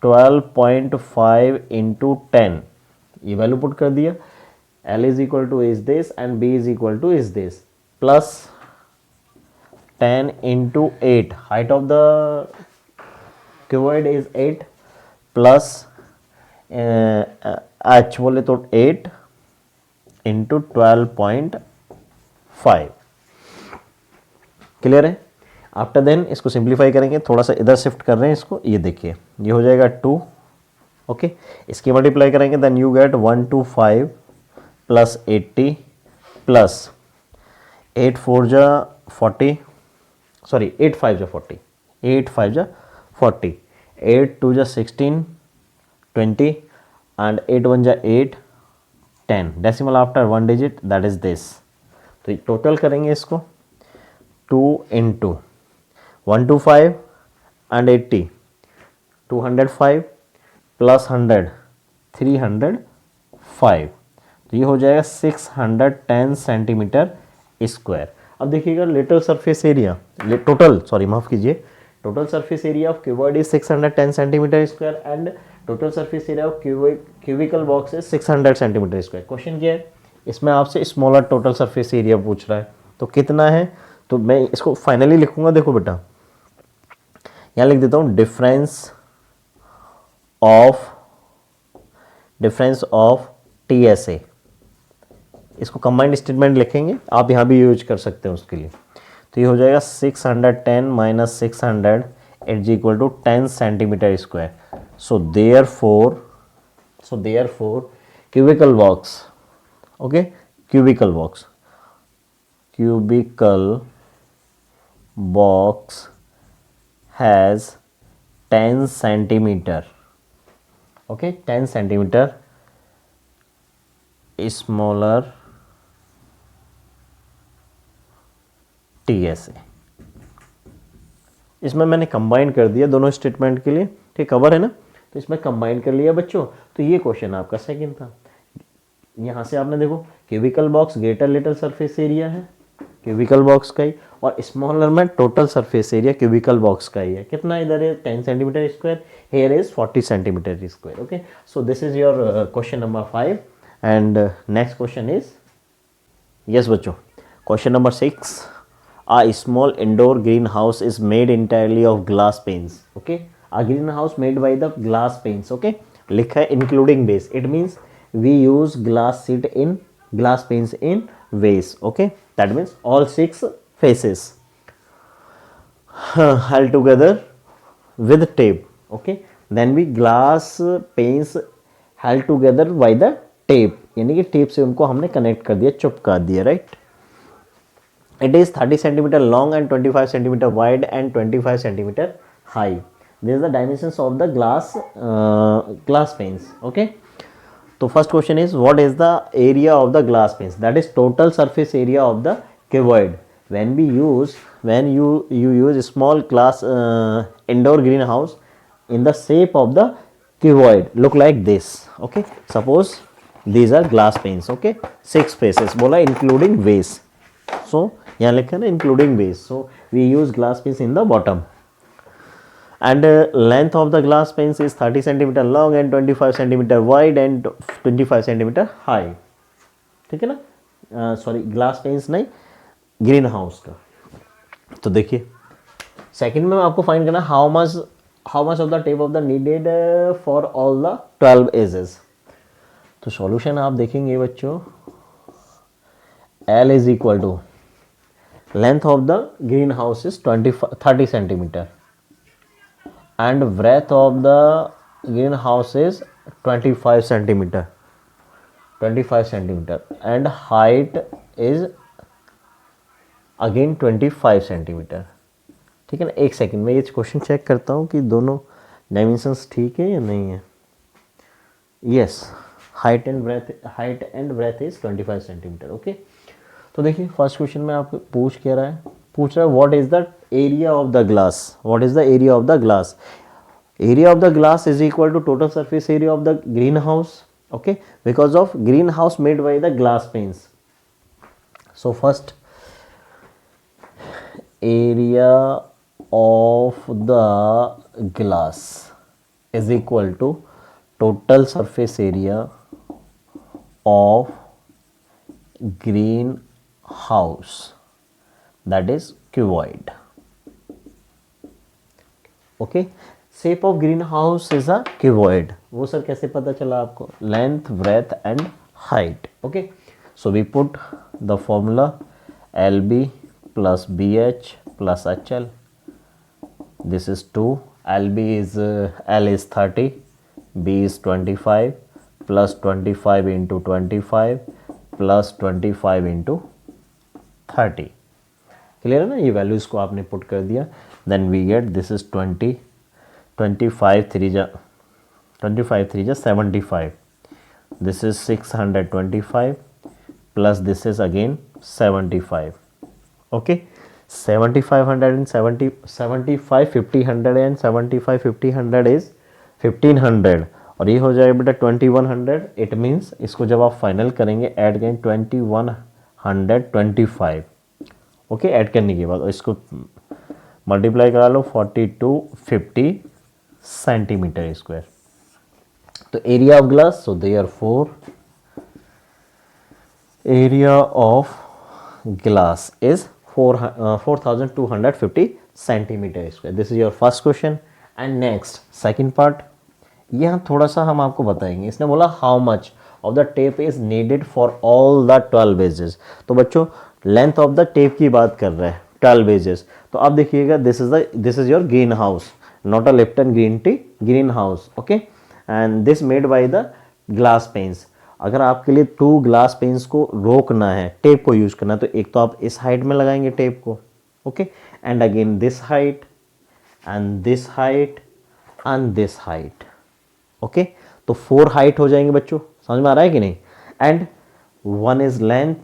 12.5 इंटू 10, ये वैल्यू पुट कर दिया, L is equal two is this and B is equal two is this, plus 10 into 8, height of the cuboid is 8 plus H बोले तो 8 इंटू 12.5, क्लियर है। आफ्टर देन इसको सिंप्लीफाई करेंगे, थोड़ा सा इधर शिफ्ट कर रहे हैं इसको, ये देखिए ये हो जाएगा 2, ओके, इसकी मल्टीप्लाई करेंगे then you get 125 plus 80 plus 8 4 जा 40, सॉरी 8 5 जा 40, 8 5 जा 40, 8 2 जा 16 20 and 8 1 जा 8 10, decimal after 1 digit that is this. तो टोटल करेंगे इसको 2 इंटू 125 and 80, 205 प्लस 100 305, तो ये हो जाएगा 610 सेंटीमीटर स्क्वायर। अब देखिएगा little surface area, total sorry माफ कीजिए, total surface area of cuboid is 610 centimetre square and total surface area of cubical box is 600 centimetre square. Question क्या है, इसमें आपसे स्मॉलर टोटल सरफेस एरिया पूछ रहा है, तो कितना है, तो मैं इसको फाइनली लिखूंगा, देखो बेटा यहाँ लिख देता हूँ डिफरेंस ऑफ TSA, इसको कंबाइंड स्टेटमेंट लिखेंगे, आप यहाँ भी यूज कर सकते हैं उसके लिए। तो ये हो जाएगा 610 minus 600 is equal to 10 centimetre square. So therefore cubical box, okay, cubical box has 10 centimeter, okay, 10 centimeter smaller TSA। इसमें मैंने कंबाइन कर दिया दोनों स्टेटमेंट के लिए, ठीक, कवर है ना, तो इसमें कंबाइन कर लिया बच्चों। तो ये क्वेश्चन आपका सेकंड था, यहाँ से आपने देखो cubical box greater lateral surface area है क्यूबिकल बॉक्स का ही, और स्मॉलर में total surface area cubical box का ही है, कितना इधर है 10 centimetre square, here is 40 centimetre square, okay. So this is your question number 5 and next question is, yes बच्चों, question number 6, a small indoor greenhouse is made entirely of glass panes, okay, a greenhouse made by the glass panes, okay, लिखा है including base, it means we use glass panes in vase, okay, that means all 6 faces held together with tape, okay, then we glass panes held together by the tape, यानी कि tape से उनको हमने connect कर दिया, चिपका दिया, right. It is 30 centimeter long and 25 centimeter wide and 25 centimeter high. This is the dimensions of the glass panes. Okay. So first question is, what is the area of the glass panes? That is total surface area of the cuboid. When you use a small glass indoor greenhouse in the shape of the cuboid, look like this. Okay. Suppose these are glass panes. Okay. 6 faces. बोला including vase. So यहाँ लिखा है ना including base, so we use glass panes in the bottom and length of the glass panes is 30 centimetre long and 25 centimetre wide and 25 centimetre high, ठीक है ना, sorry glass panes नहीं, green house का। तो देखिए सेकंड में आपको find करना how much of the tape of the needed for all the 12 edges. तो सॉल्यूशन आप देखेंगे बच्चों, L is equal to length of the greenhouse is 30 centimeter and breadth of the greenhouse is 25 centimeter, 25 centimeter, and height is again 25 centimetre. ठीक है ना, एक second में ये क्वेश्चन चेक करता हूँ कि दोनों डायमेंशंस ठीक है या नहीं है। Yes, height and breadth is 25 centimetre. Okay, तो देखिए फर्स्ट क्वेश्चन में आपको पूछ रहा है what is the area of the glass, what is the area of the glass. Area of the glass is equal to total surface area of the green house. Okay, because of green house made by the glass panes. So first area of the glass is equal to total surface area of greenhouse, that is cuboid. Okay, shape of greenhouse is a cuboid. वो sir कैसे पता चला आपको? Length, breadth and height. Okay, so we put the formula LB plus BH plus HL. This is 2. LB is L is 30, B is 25 plus 25 into 25 plus 25 into 30. Clear है ना, ये values को आपने पुट कर दिया, then we get this is 20, 25 3 जा 75, this is 625 plus this is again 75. Okay, 7500 and 75 50 100 and 75 50 100 is 1500 और ये हो जाएगा बेटा 2100. इट मीन्स इसको जब आप फाइनल करेंगे ऐड करेंगे 2125. ओके, ऐड करने के बाद और इसको मल्टीप्लाई करा लो 4250 सेंटीमीटर स्क्वायर. तो area of glass, so therefore area of glass is 4250 centimetre square. This is your first question. And next second part, यहाँ थोड़ा सा हम आपको बताएंगे. इसने बोला how much of the tape is needed for all the 12 badges. तो बच्चों लेंथ ऑफ द टेप की बात कर रहे हैं, 12 बेजेस. तो अब देखिएगा this is your green house, not a Lipton green tea, green house. Okay, and this made by the glass panes. अगर आपके लिए 2 ग्लास पेन्स को रोकना है, टेप को यूज करना है, तो एक तो आप इस हाइट में लगाएंगे टेप को. Okay, and again this height and this height and this height. Okay, तो 4 हाइट हो जाएंगे बच्चों. समझ में आ रहा है कि नहीं? And 1 is length,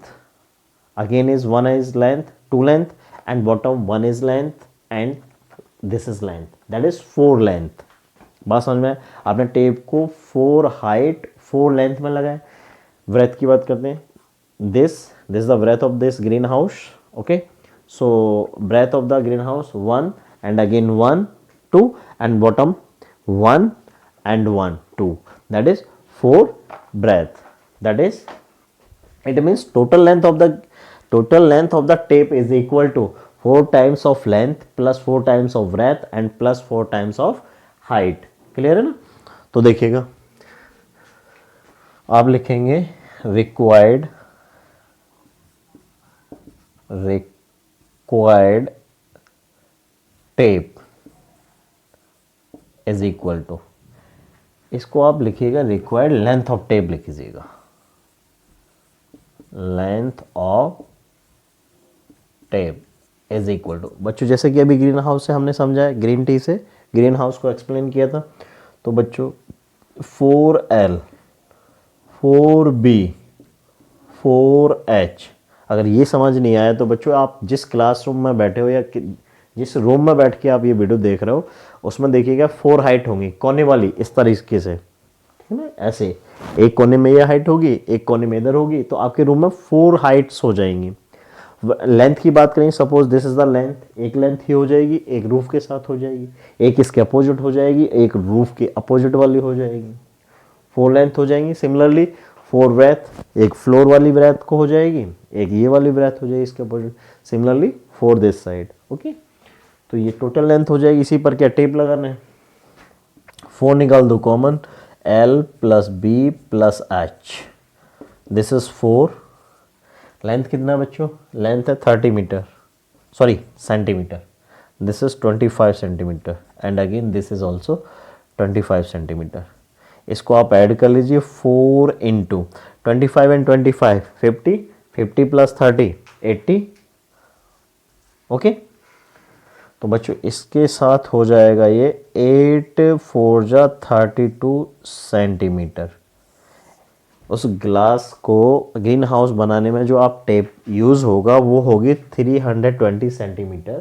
again is 1 is length, 2 length, and bottom 1 is length and this is length, that is 4 length. बात समझ में? आपने टेप को 4 हाइट 4 लेंथ में लगाए. ब्रेथ की बात करते हैं. This is the breadth of this green house. Okay, so breadth of the green house 1 and again 1 2 and bottom 1 and 1 2, that is 4 breadth. That is, it means total length of the tape is equal to 4 times of length plus 4 times of breadth and plus 4 times of height. Clear है ना? तो देखिएगा आप लिखेंगे required tape is equal to, इसको आप लिखिएगा required length of tape लिख लीजिएगा, length of tape is equal to. बच्चों जैसे कि अभी ग्रीन हाउस से हमने समझा है, ग्रीन टी से ग्रीन हाउस को एक्सप्लेन किया था. तो बच्चों 4L 4B 4H, अगर ये समझ नहीं आया तो बच्चों आप जिस क्लासरूम में बैठे हो या जिस रूम में बैठ के आप ये वीडियो देख रहे हो उसमें देखिएगा 4 हाइट होंगी कोने वाली, इस तरीके से, ठीक है ना? ऐसे एक कोने में ये हाइट होगी, एक कोने में इधर होगी, तो आपके रूम में 4 हाइट्स हो जाएंगी. लेंथ की बात करें, suppose this is the length, एक लेंथ ही हो जाएगी, एक रूफ के साथ हो जाएगी, एक इसके अपोजिट हो जाएगी, एक रूफ के अपोजिट वाली हो जाएगी. 4 लेंथ हो जाएंगी. सिमिलरली 4 ब्रेथ, एक फ्लोर वाली ब्रेथ को हो जाएगी, एक ये वाली ब्रेथ हो जाएगी इसके opposite. Similarly 4 this side. Okay, तो ये टोटल लेंथ हो जाएगी. इसी पर क्या टेप लगाना है, 4 निकाल दो common, L plus B plus H. This is 4. Length कितना बच्चों? लेंथ है 30 metre, sorry centimetre. This is 25 centimetre. And again this is also 25 centimetre. इसको आप ऐड कर लीजिए 4 इंटू 25 एंड 25 50, 50 प्लस 30 80। ओके, तो बच्चों इसके साथ हो जाएगा ये 8 4 जा 32 सेंटीमीटर। उस ग्लास को ग्रीन हाउस बनाने में जो आप टेप यूज़ होगा वो होगी 320 सेंटीमीटर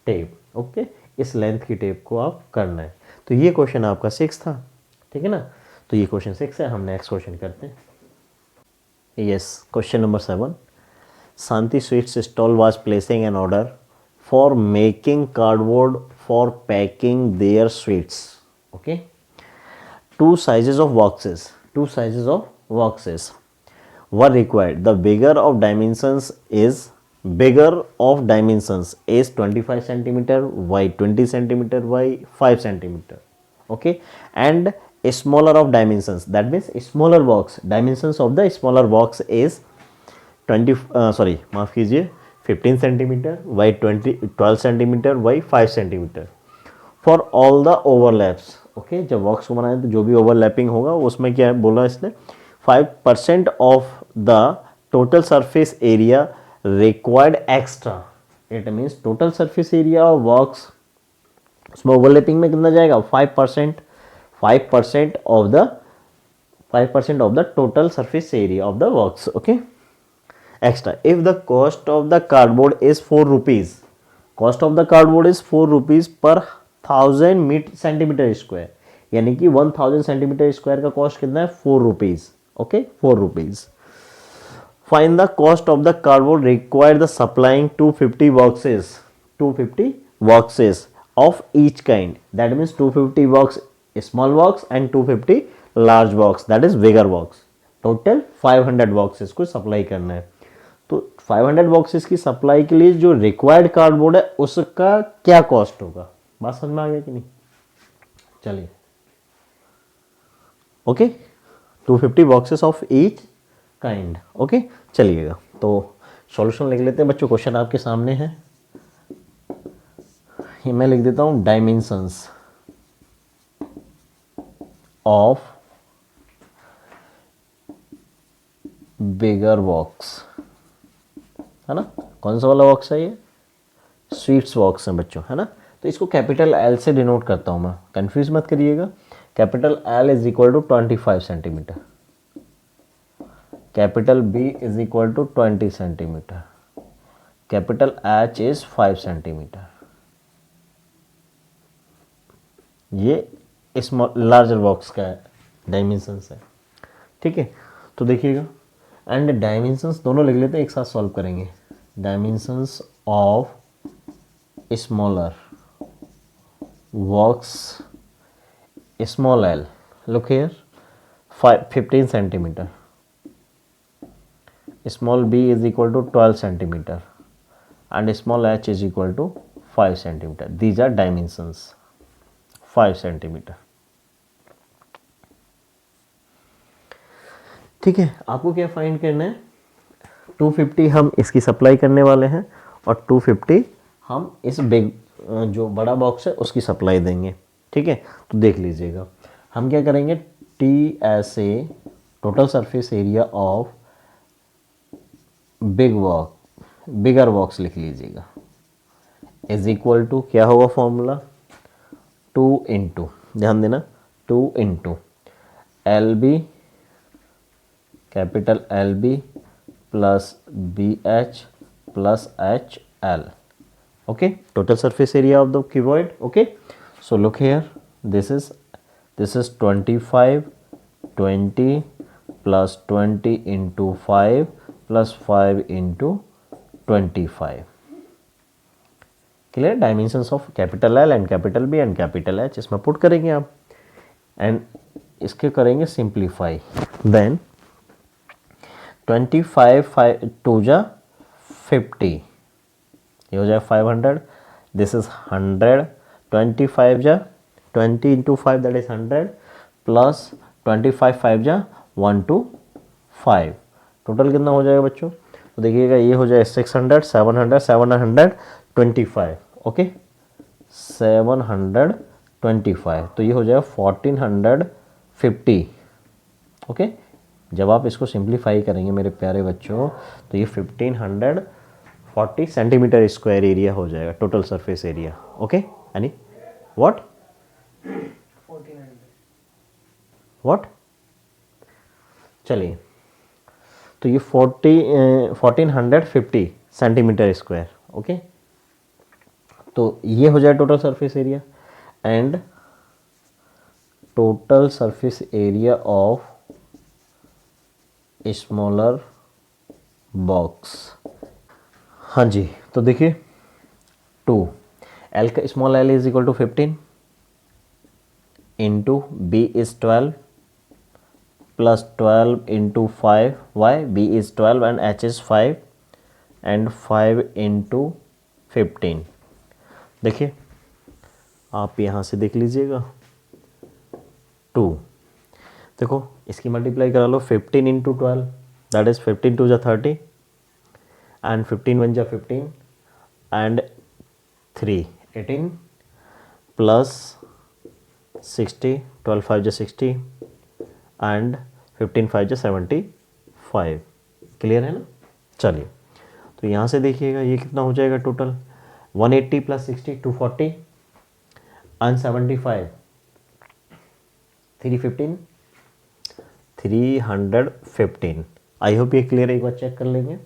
टेप। ओके, इस लेंथ की टेप को आप करना है। तो ये क्वेश्चन आपका 6 था, ठीक है ना। तो ये क्वेश्चन 6 है। हम नेक्स्ट क्वेश्चन करते हैं। Yes, question number 7। Santi Sweets stall was placing an order for making cardboard for packing their sweets. Okay, two sizes of boxes were required. The bigger of dimensions is 25 centimeter, wide 20 centimeter, wide 5 centimeter. Okay, and a smaller of dimensions, that means smaller box, dimensions of the smaller box is 15 centimetre, by 12 centimetre, by 5 centimetre for all the overlaps. Okay, जब box को बनाए तो जो भी overlapping होगा उसमें क्या है बोला इसने, 5% of the total surface area required extra. It means total surface area of box, उसमें ओवरलैपिंग में कितना जाएगा 5%, 5% of the total surface area of the box. Okay, extra if the cost of the cardboard is 4 rupees, cost of the cardboard is 4 rupees per 1000 centimeter square, यानी कि 1000 centimetre square का cost कितना है 4 rupees. Okay, 4 rupees. Find the cost of the cardboard required the supplying 250 boxes of each kind, that means 250 box small box and 250 large box, that is bigger box. Total 500 boxes को supply करना है। तो 500 boxes की supply के लिए जो required cardboard है उसका क्या कॉस्ट होगा, बात समझ में आ गया कि नहीं। चलिए, okay, 250 boxes of each kind. Okay, चलिएगा तो सॉल्यूशन लिख लेते हैं बच्चों। क्वेश्चन आपके सामने है, ये मैं लिख देता हूं, डायमेंशंस ऑफ बिगर बॉक्स, है ना। कौन सा वाला बॉक्स है ये, स्वीट्स बॉक्स है बच्चों, है ना। तो इसको कैपिटल एल से डिनोट करता हूं मैं, कंफ्यूज मत करिएगा। Capital L is equal to 25 centimetre, capital B is equal to 20 centimetre, capital H is 5 centimetre. ये स्मॉल लार्जर बॉक्स का डायमेंशंस है, ठीक है। तो देखिएगा, एंड डायमेंशंस दोनों लिख लेते हैं, एक साथ सॉल्व करेंगे। Dimensions of smaller box, small L, look here, 15 centimetre, small B is equal to 12 centimetre and small H is equal to 5 centimetre. These are dimensions, 5 centimetre, ठीक है। आपको क्या फाइंड करना है, 250 हम इसकी सप्लाई करने वाले हैं और 250 हम इस बिग जो बड़ा बॉक्स है उसकी सप्लाई देंगे, ठीक है। तो देख लीजिएगा, हम क्या करेंगे, T S A total surface area of bigger box लिख लीजिएगा, इज इक्वल टू क्या होगा फॉर्मूला, 2 इंटू, ध्यान देना, 2 into L B, capital L B plus B H plus H L. Okay, total surface area of the cuboid. Okay, so look here, this is 25, 20 plus 20 into 5 plus 5 into 25. Clear? Dimensions of capital L and capital B and capital H इसमें put करेंगे आप and इसके करेंगे simplify. Then 25 5 2 जा 50, ये हो जाए 500, this is 100, 25 जा 20 इंटू 5 दैट इज 100 प्लस 25 5 जा 125, टोटल कितना हो जाएगा बच्चों, तो देखिएगा ये हो जाए 600 700 725। ओके, 725, तो ये हो जाएगा 1450। ओके, जब आप इसको सिंप्लीफाई करेंगे मेरे प्यारे बच्चों तो ये 1540 सेंटीमीटर स्क्वायर एरिया हो जाएगा, टोटल सरफेस एरिया। ओके, यानी व्हाट व्हाट, चलिए, तो ये 1450 सेंटीमीटर स्क्वायर। ओके, तो ये हो जाए total surface area, and total surface area of smaller box. हाँ जी, तो देखिए 2 एल का small L is equal to 15 into B is 12 plus 12 into 5, Y B is 12 and H is 5 and 5 into 15। देखिए आप यहाँ से देख लीजिएगा 2, देखो इसकी मल्टीप्लाई करा लो 15 इंटू 12, दैट इज 15 टू जा 30 एंड 15 1 जा 15 एंड 3 18 प्लस 60, 12 5 जा 60 एंड 15 5 जा 75। क्लियर है ना? चलिए, तो यहाँ से देखिएगा ये कितना हो जाएगा total, 180 plus 60 240 and 75 315 315। I hope ये क्लियर है, एक बार चेक कर लेंगे।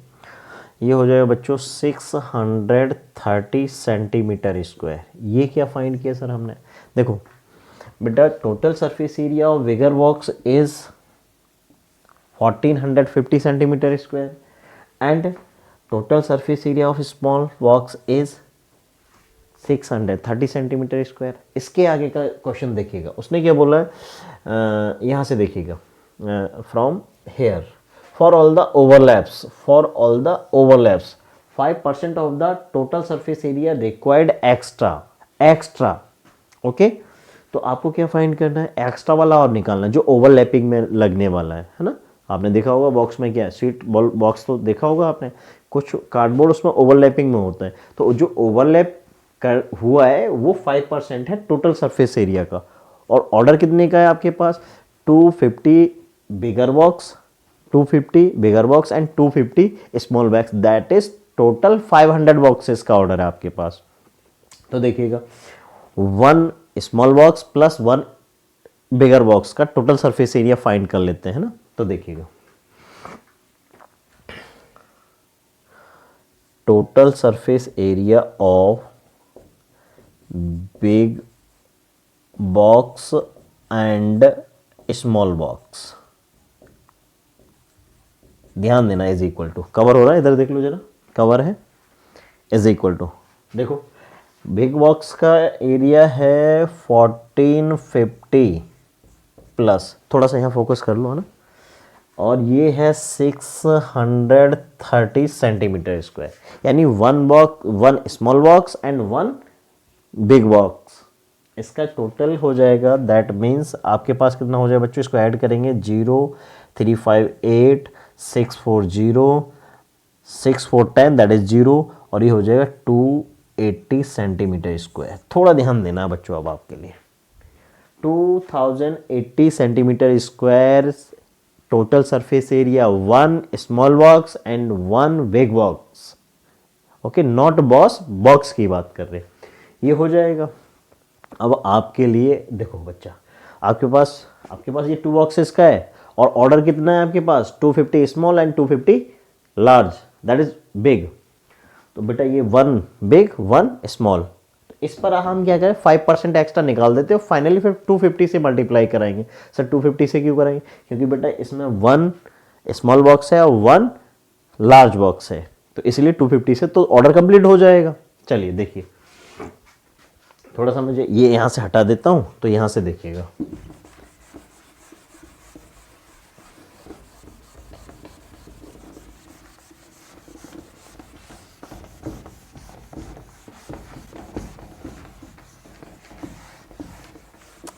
ये हो जाएगा बच्चों 630 सेंटीमीटर स्क्वायर। ये क्या फाइंड किया सर हमने? देखो बेटा, total surface area of bigger box is 1450 centimetre square and total surface area of small box is 630 centimetre square. इसके आगे का क्वेश्चन देखिएगा, उसने क्या बोला है, यहाँ से देखिएगा, from here for all the overlaps 5% of the total surface area required extra. Okay, तो आपको क्या फाइंड करना है, एक्स्ट्रा वाला और निकालना है जो ओवरलैपिंग में लगने वाला है ना। आपने देखा होगा बॉक्स में क्या है, स्वीट बॉक्स तो देखा होगा आपने, कुछ कार्डबोर्ड उसमें ओवरलैपिंग में होता है, तो जो ओवरलैप कर हुआ है वो 5% है टोटल सरफेस एरिया का। और ऑर्डर कितने का है आपके पास, 250 bigger box, 250 bigger box and 250 small box, that is total 500 boxes का ऑर्डर है आपके पास। तो देखिएगा 1 small box plus 1 bigger box का टोटल सरफेस एरिया फाइंड कर लेते हैं ना। तो देखिएगा total surface area of big box and small box, ध्यान देना, इज इक्वल टू, कवर हो रहा है, इधर देख लो जरा, कवर है, इज इक्वल टू, देखो बिग बॉक्स का एरिया है 1450 प्लस, थोड़ा सा यहाँ फोकस कर लो है ना, और ये है 630 सेंटीमीटर स्क्वायर, यानी 1 small box and 1 big box, इसका टोटल हो जाएगा, दैट मीन्स आपके पास कितना हो जाएगा बच्चों, इसको ऐड करेंगे 0358 640 6410, दैट इज 0, और ये हो जाएगा 280 सेंटीमीटर स्क्वायर। थोड़ा ध्यान देना बच्चों अब आपके लिए, 2080 centimetre square total surface area, 1 small box and 1 big box. Okay, not box की बात कर रहे, ये हो जाएगा। अब आपके लिए देखो बच्चा, आपके पास ये 2 बॉक्सेस का है और ऑर्डर कितना है आपके पास, 250 small and 250 large, that is big. तो बेटा ये 1 बिग 1 स्मॉल, तो इस पर हम क्या करें, 5% एक्स्ट्रा निकाल देते हो, फाइनली फिर 250 से मल्टीप्लाई कराएंगे। सर 250 से क्यों कराएंगे, क्योंकि बेटा इसमें 1 स्मॉल बॉक्स है और 1 लार्ज बॉक्स है, तो इसलिए 250 से तो ऑर्डर कंप्लीट हो जाएगा। चलिए देखिए, थोड़ा सा मुझे ये यहाँ से हटा देता हूँ, तो यहाँ से देखिएगा,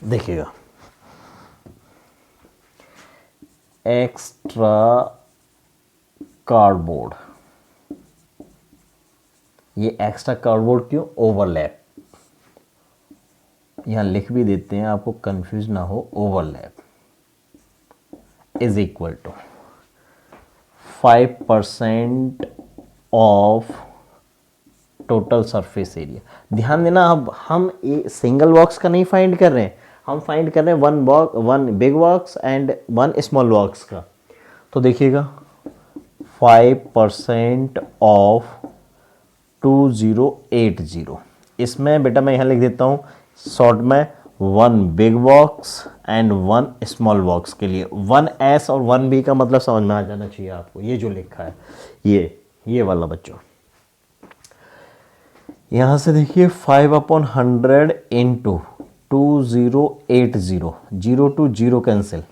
देखिएगा एक्स्ट्रा कार्डबोर्ड, ये एक्स्ट्रा कार्डबोर्ड क्यों, ओवरलैप, यहाँ लिख भी देते हैं आपको कंफ्यूज ना हो, overlap is equal to 5% of total surface area. ध्यान देना, अब हम सिंगल बॉक्स का नहीं फाइंड कर रहे हैं, हम फाइंड कर रहे हैं one big box and one small box का। तो देखिएगा 5% ऑफ 2080, इसमें बेटा मैं यहाँ लिख देता हूँ शॉर्ट में, one big box and one small box के लिए। 1S और 1B का मतलब समझ में आ जाना चाहिए आपको, ये जो लिखा है ये वाला बच्चों। यहाँ से देखिए 5/100 इंटू 2080, 0 to 0 कैंसिल,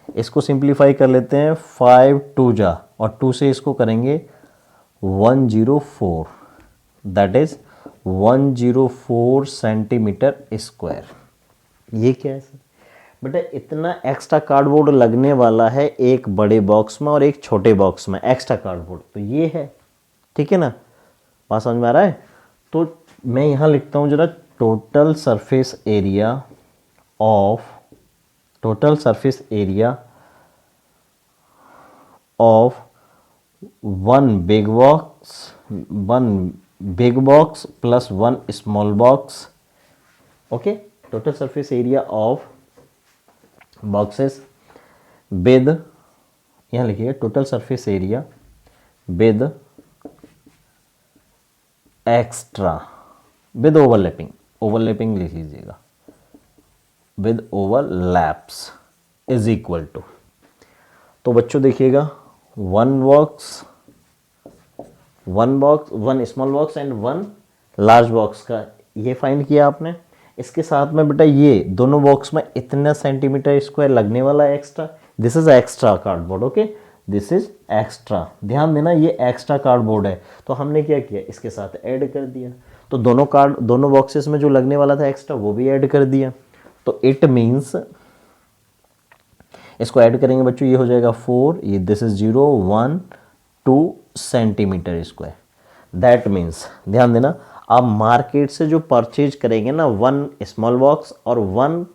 इसको सिंप्लीफाई कर लेते हैं, 5 2 जा और 2 से इसको करेंगे 104, दैट इज 104 सेंटीमीटर स्क्वायर। ये क्या है सर? बेटा इतना एक्स्ट्रा कार्डबोर्ड लगने वाला है एक बड़े बॉक्स में और एक छोटे बॉक्स में, एक्स्ट्रा कार्डबोर्ड तो ये है, ठीक है ना, बात समझ में आ रहा है। तो मैं यहाँ लिखता हूँ जरा, total surface area of one big box plus one small box, okay, total surface area of boxes with, यहाँ लिखिए total surface area with extra, with overlapping लिख लीजिएगा, with overlaps is equal to. तो बच्चों देखिएगा one small box and one large box का ये find किया आपने। इसके साथ में बेटा ये दोनों बॉक्स में इतना सेंटीमीटर स्क्वायर लगने वाला है extra, this is extra cardboard, okay, this is extra. ध्यान देना ये एक्स्ट्रा कार्डबोर्ड है, तो हमने क्या किया, इसके साथ ऐड कर दिया, तो दोनों बॉक्सेस में जो लगने वाला था एक्स्ट्रा वो भी ऐड कर दिया। तो इट मीन्स इसको ऐड करेंगे बच्चों, ये हो जाएगा 4, ये this is 0 1 2 centimetre square. That means ध्यान देना, आप मार्केट से जो परचेज करेंगे ना वन स्मॉल बॉक्स और वन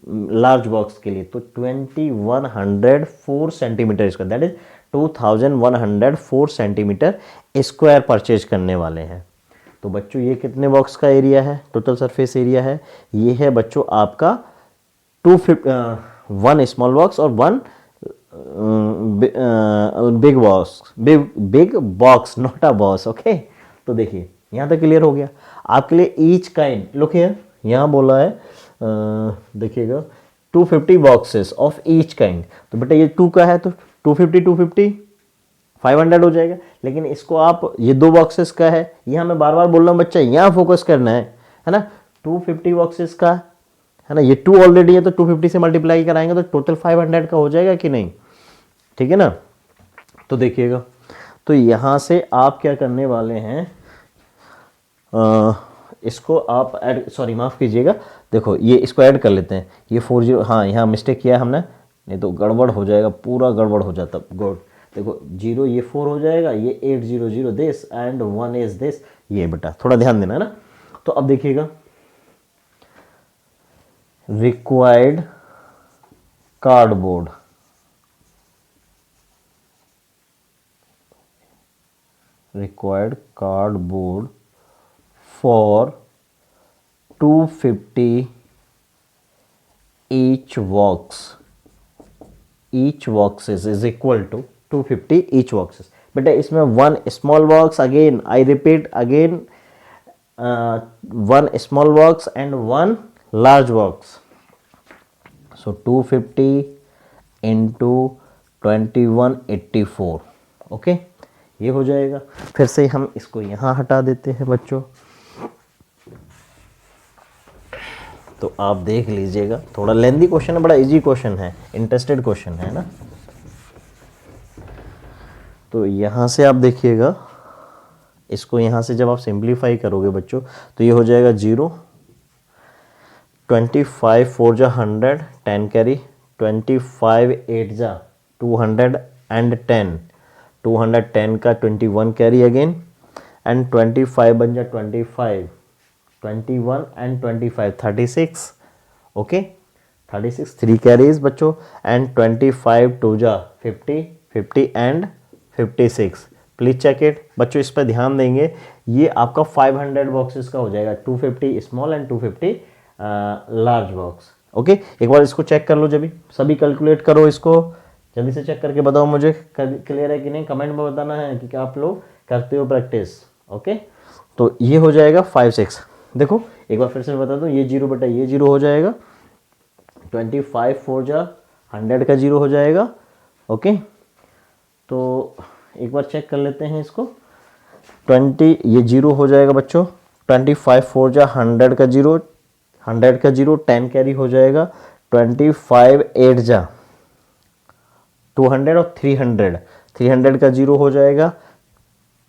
लार्ज बॉक्स के लिए, तो 2104 centimetre square, that is 2104 centimetre square purchase करने वाले हैं। तो बच्चों ये कितने बॉक्स का एरिया है, टोटल सरफेस एरिया है, ये है बच्चों आपका 1 स्मॉल बॉक्स और 1 big box, not a box, okay. तो देखिए यहाँ तक क्लियर हो गया आपके लिए। ईच काइंड, लुक हियर, यहाँ बोला है देखिएगा 250 बॉक्सेस ऑफ ईच काइंड, तो बेटा ये 2 का है तो 250 500 हो जाएगा। लेकिन इसको आप, ये 2 बॉक्सेस का है, यहाँ मैं बार बार बोल रहा हूँ बच्चा यहाँ फोकस करना है ना, 250 बॉक्सेस का है ना, ये 2 ऑलरेडी है तो 250 से मल्टीप्लाई कराएंगे तो टोटल 500 का हो जाएगा कि नहीं, ठीक है ना। तो देखिएगा, तो यहाँ से आप क्या करने वाले हैं, इसको आप ऐड, सॉरी माफ़ कीजिएगा, देखो ये इसको ऐड कर लेते हैं, ये 40, हाँ यहाँ मिस्टेक किया हमने, नहीं तो गड़बड़ हो जाएगा, पूरा गड़बड़ हो जाता। गुड, देखो 0 ये 4 हो जाएगा, ये 800 दिस एंड 1 इज दिस, ये बेटा थोड़ा ध्यान देना है ना। तो अब देखिएगा, required cardboard, for 250 each boxes is equal to 250 each boxes। बेटा इसमें one small box, again I repeat again, one small box and one large box, so 250 into 2184, okay, ये हो जाएगा। फिर से हम इसको यहाँ हटा देते हैं बच्चों, तो आप देख लीजिएगा, थोड़ा लेंदी क्वेश्चन है, बड़ा इजी क्वेश्चन है, इंटरेस्टेड क्वेश्चन है ना। तो यहाँ से आप देखिएगा, इसको यहाँ से जब आप सिंप्लीफाई करोगे बच्चों तो ये हो जाएगा 0, 25 4 जा 100, 10 कैरी, 25 8 जा 210, 210 का 21 कैरी अगेन, एंड 25 बन जा 25 21 and 25, 36. Okay, 36, 3 carries बच्चों, and 25 2 जा 50, 50 and 56. प्लीज चेक इट बच्चों, इस पर ध्यान देंगे। ये आपका 500 बॉक्सेस का हो जाएगा, 250 small and 250 large box. Okay, एक बार इसको चेक कर लो, जब सभी कैलकुलेट करो, इसको जल्दी से चेक करके बताओ मुझे क्लियर है कि नहीं। कमेंट में बताना है कि क्या आप लोग करते हो प्रैक्टिस। ओके, तो ये हो जाएगा 5 6। देखो एक बार फिर से बता दूं, ये 0 बटा ये 0 हो जाएगा, 25 4 जा 100 का 0 हो जाएगा। ओके, तो एक बार चेक कर लेते हैं इसको। 20 ये 0 हो जाएगा बच्चों, 25 4 जा 100 का 0, 100 का 0 10 कैरी हो जाएगा। 25 8 जा 200 और 300, 300 का 0 हो जाएगा,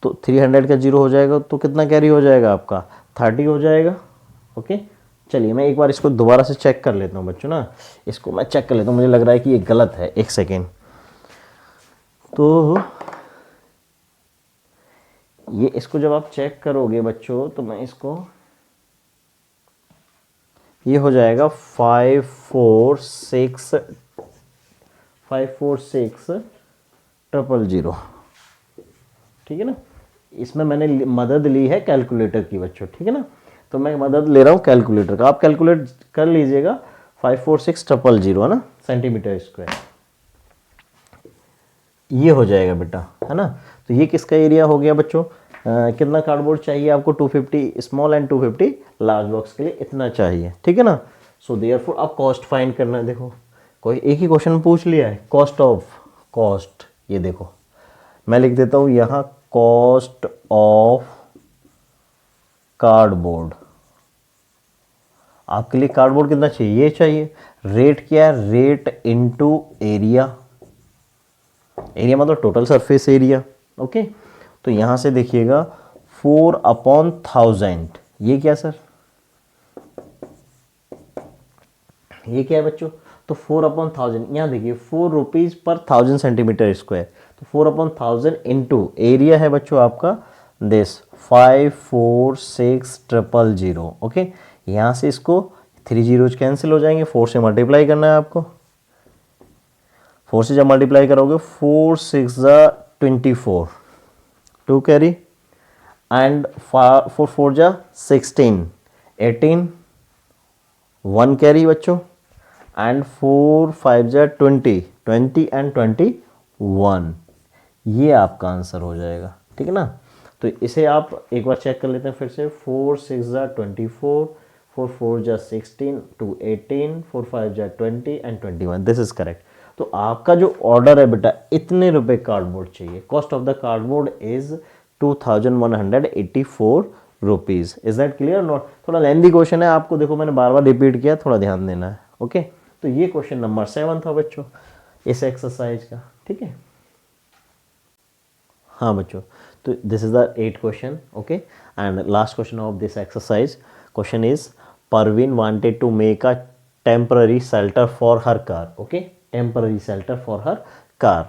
तो 300 का 0 हो जाएगा तो कितना कैरी हो जाएगा आपका, 30 हो जाएगा। ओके, चलिए मैं एक बार इसको दोबारा से चेक कर लेता हूँ बच्चों ना, इसको मैं चेक कर लेता हूँ, मुझे लग रहा है कि ये गलत है। एक सेकेंड, तो ये इसको जब आप चेक करोगे बच्चों, तो मैं इसको, ये हो जाएगा 5 4 6 000, ठीक है ना। इसमें मैंने मदद ली है कैलकुलेटर की बच्चों, ठीक है ना, तो मैं मदद ले रहा हूँ कैलकुलेटर का, आप कैलकुलेट कर लीजिएगा। 546,000 है ना, सेंटीमीटर स्क्वायर, ये हो जाएगा बेटा, है ना। तो ये किसका एरिया हो गया बच्चों। कितना कार्डबोर्ड चाहिए आपको, 250 स्मॉल एंड 250 लार्ज बॉक्स के लिए इतना चाहिए, ठीक है ना। सो देयरफॉर आप कॉस्ट फाइंड करना है। देखो कोई एक ही क्वेश्चन पूछ लिया है, कॉस्ट, ये देखो मैं लिख देता हूँ यहाँ, कॉस्ट ऑफ कार्डबोर्ड। आपके लिए कार्डबोर्ड कितना चाहिए, ये चाहिए। रेट क्या है, रेट इनटू एरिया, एरिया मतलब टोटल सरफेस एरिया। ओके, तो यहां से देखिएगा 4/1000, ये क्या सर, ये क्या है बच्चों, तो 4/1000, यहाँ देखिए 4 रुपीज पर 1000 सेंटीमीटर स्क्वायर, तो 4/1000 इंटू एरिया है बच्चों आपका दिस 546,000। ओके, यहाँ से इसको 3 जीरोज कैंसिल हो जाएंगे, 4 से मल्टीप्लाई करना है आपको, 4 से जब मल्टीप्लाई करोगे 4 6 24, 2 कैरी एंड 4 4 जा 16, 18, 1 कैरी बच्चों एंड 4 5 जा 20, 20 एंड 21, ये आपका आंसर हो जाएगा, ठीक है ना। तो इसे आप एक बार चेक कर लेते हैं फिर से, 4 6 जा 24, 4 4 जा 16, 2 18, 4 5 जा 20 एंड 21, दिस इज करेक्ट। तो आपका जो ऑर्डर है बेटा, इतने रुपए कार्डबोर्ड चाहिए। Cost of the cardboard is 2184 rupees. Is that clear not. थोड़ा लेंदी क्वेश्चन है, आपको देखो मैंने बार बार रिपीट किया, थोड़ा ध्यान देना है। ओके, तो ये क्वेश्चन नंबर 7 था बच्चों इस एक्सरसाइज का, ठीक है। हाँ बच्चों, तो this is the 8th question. Okay, and last question of this exercise, question is Parveen wanted to make a temporary shelter for her car. Okay, temporary shelter for her car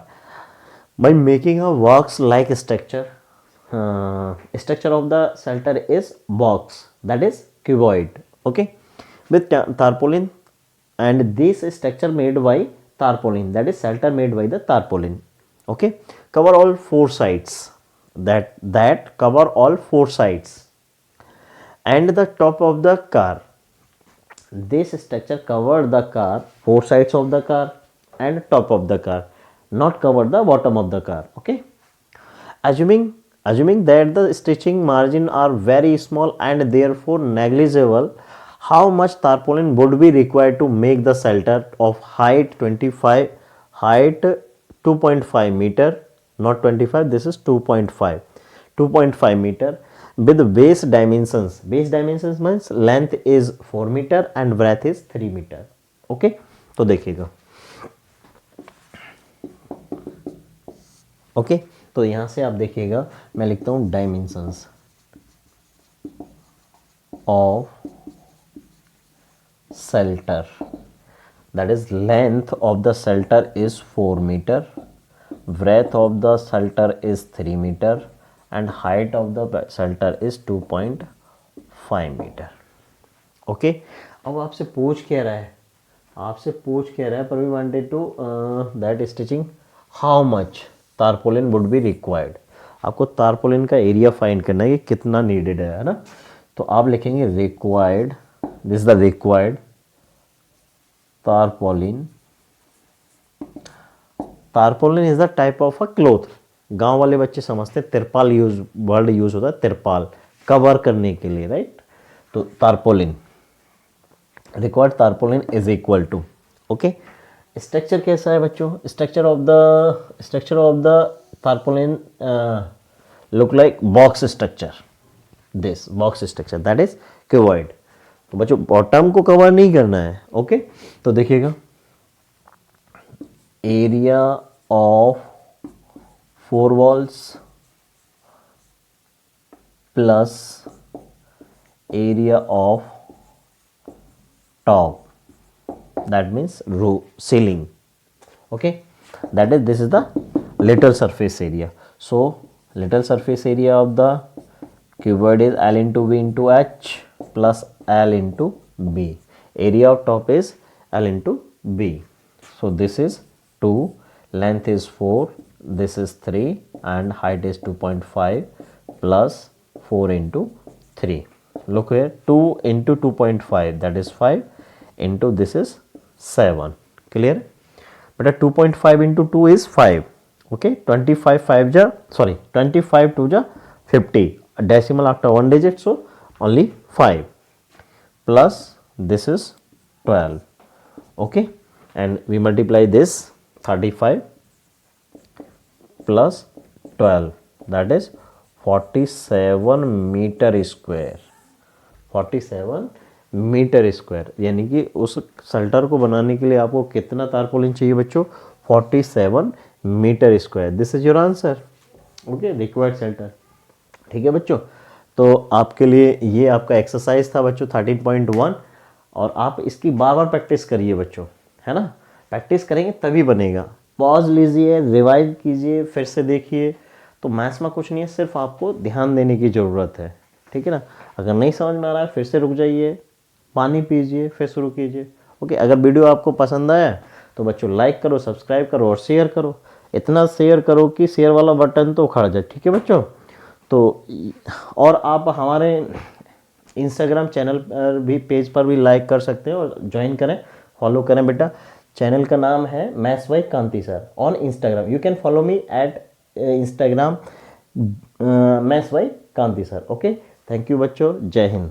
by making a box like structure. Structure of the shelter is box, that is cuboid, okay, with tarpaulin, and this structure made by tarpaulin, that is shelter made by the tarpaulin. Okay, cover all 4 sides, that cover all 4 sides and the top of the car. This structure covered the car, 4 sides of the car and top of the car, not cover the bottom of the car. Okay, assuming that the stitching margin are very small and therefore negligible, how much tarpaulin would be required to make the shelter of height 2.5 meter, not 25, this is 2.5 meter, with base dimensions means length is 4 meter and breadth is 3 meter. Okay, तो देखिएगा। Okay, तो यहां से आप देखिएगा, मैं लिखता हूं dimensions of shelter, that is length of the shelter is 4 metre, breadth of the shelter is 3 meter and height of the shelter is 2.5 5 metre. Okay, अब आपसे पूछ क्या रहा है, पर we wanted to that stitching how much tarpaulin would be required. आपको tarpaulin का area find करना है कि कितना नीडेड है ना। तो आप लिखेंगे required, this is the required tarpaulin. Tarpaulin is the type of a cloth. गांव वाले बच्चे समझते हैं तिरपाल वर्ड यूज होता है, तिरपाल कवर करने के लिए, राइट। तो tarpaulin, required tarpaulin is equal to, okay. Structure कैसा है बच्चों, structure of the tarpaulin look like box structure, this box structure that is cuboid. तो बच्चों बॉटम को कवर नहीं करना है, ओके। तो देखिएगा area of 4 walls plus area of top, that means ceiling, okay, that is this is the little surface area. So little surface area of the cuboid is L into V into H plus L into B. Area of top is L into B. So this is 2, length is 4, this is 3 and height is 2.5 plus 4 into 3. Look here, 2 into 2.5 that is 5 into this is 7. Clear? But 2.5 into 2 is 5. Okay, 25 2 ja 50. A decimal after 1 digit, so only 5 plus this is 12. Okay, and we multiply this 35 plus 12, that is 47 meter square. 47 metre square, यानी कि उस shelter को बनाने के लिए आपको कितना tarpaulin चाहिए बच्चों, 47 metre square. This is your answer, okay, required shelter. ठीक है बच्चों, तो आपके लिए ये आपका एक्सरसाइज था बच्चों 13.1, और आप इसकी बार बार प्रैक्टिस करिए बच्चों, है ना। प्रैक्टिस करेंगे तभी बनेगा। पॉज लीजिए, रिवाइज कीजिए, फिर से देखिए। तो मैथ्स में कुछ नहीं है, सिर्फ आपको ध्यान देने की ज़रूरत है, ठीक है ना। अगर नहीं समझ में आ रहा है फिर से रुक जाइए, पानी पीजिए, फिर शुरू कीजिए, ओके। अगर वीडियो आपको पसंद आया तो बच्चों लाइक करो, सब्सक्राइब करो और शेयर करो। इतना शेयर करो कि शेयर वाला बटन तो उखड़ जाए, ठीक है बच्चों। तो और आप हमारे इंस्टाग्राम चैनल पर भी, पेज पर भी लाइक कर सकते हैं और ज्वाइन करें, फॉलो करें बेटा। चैनल का नाम है maths by Kanti sir on Instagram. You can follow me at Instagram maths by Kanti sir, okay. Thank you बच्चों, जय हिंद।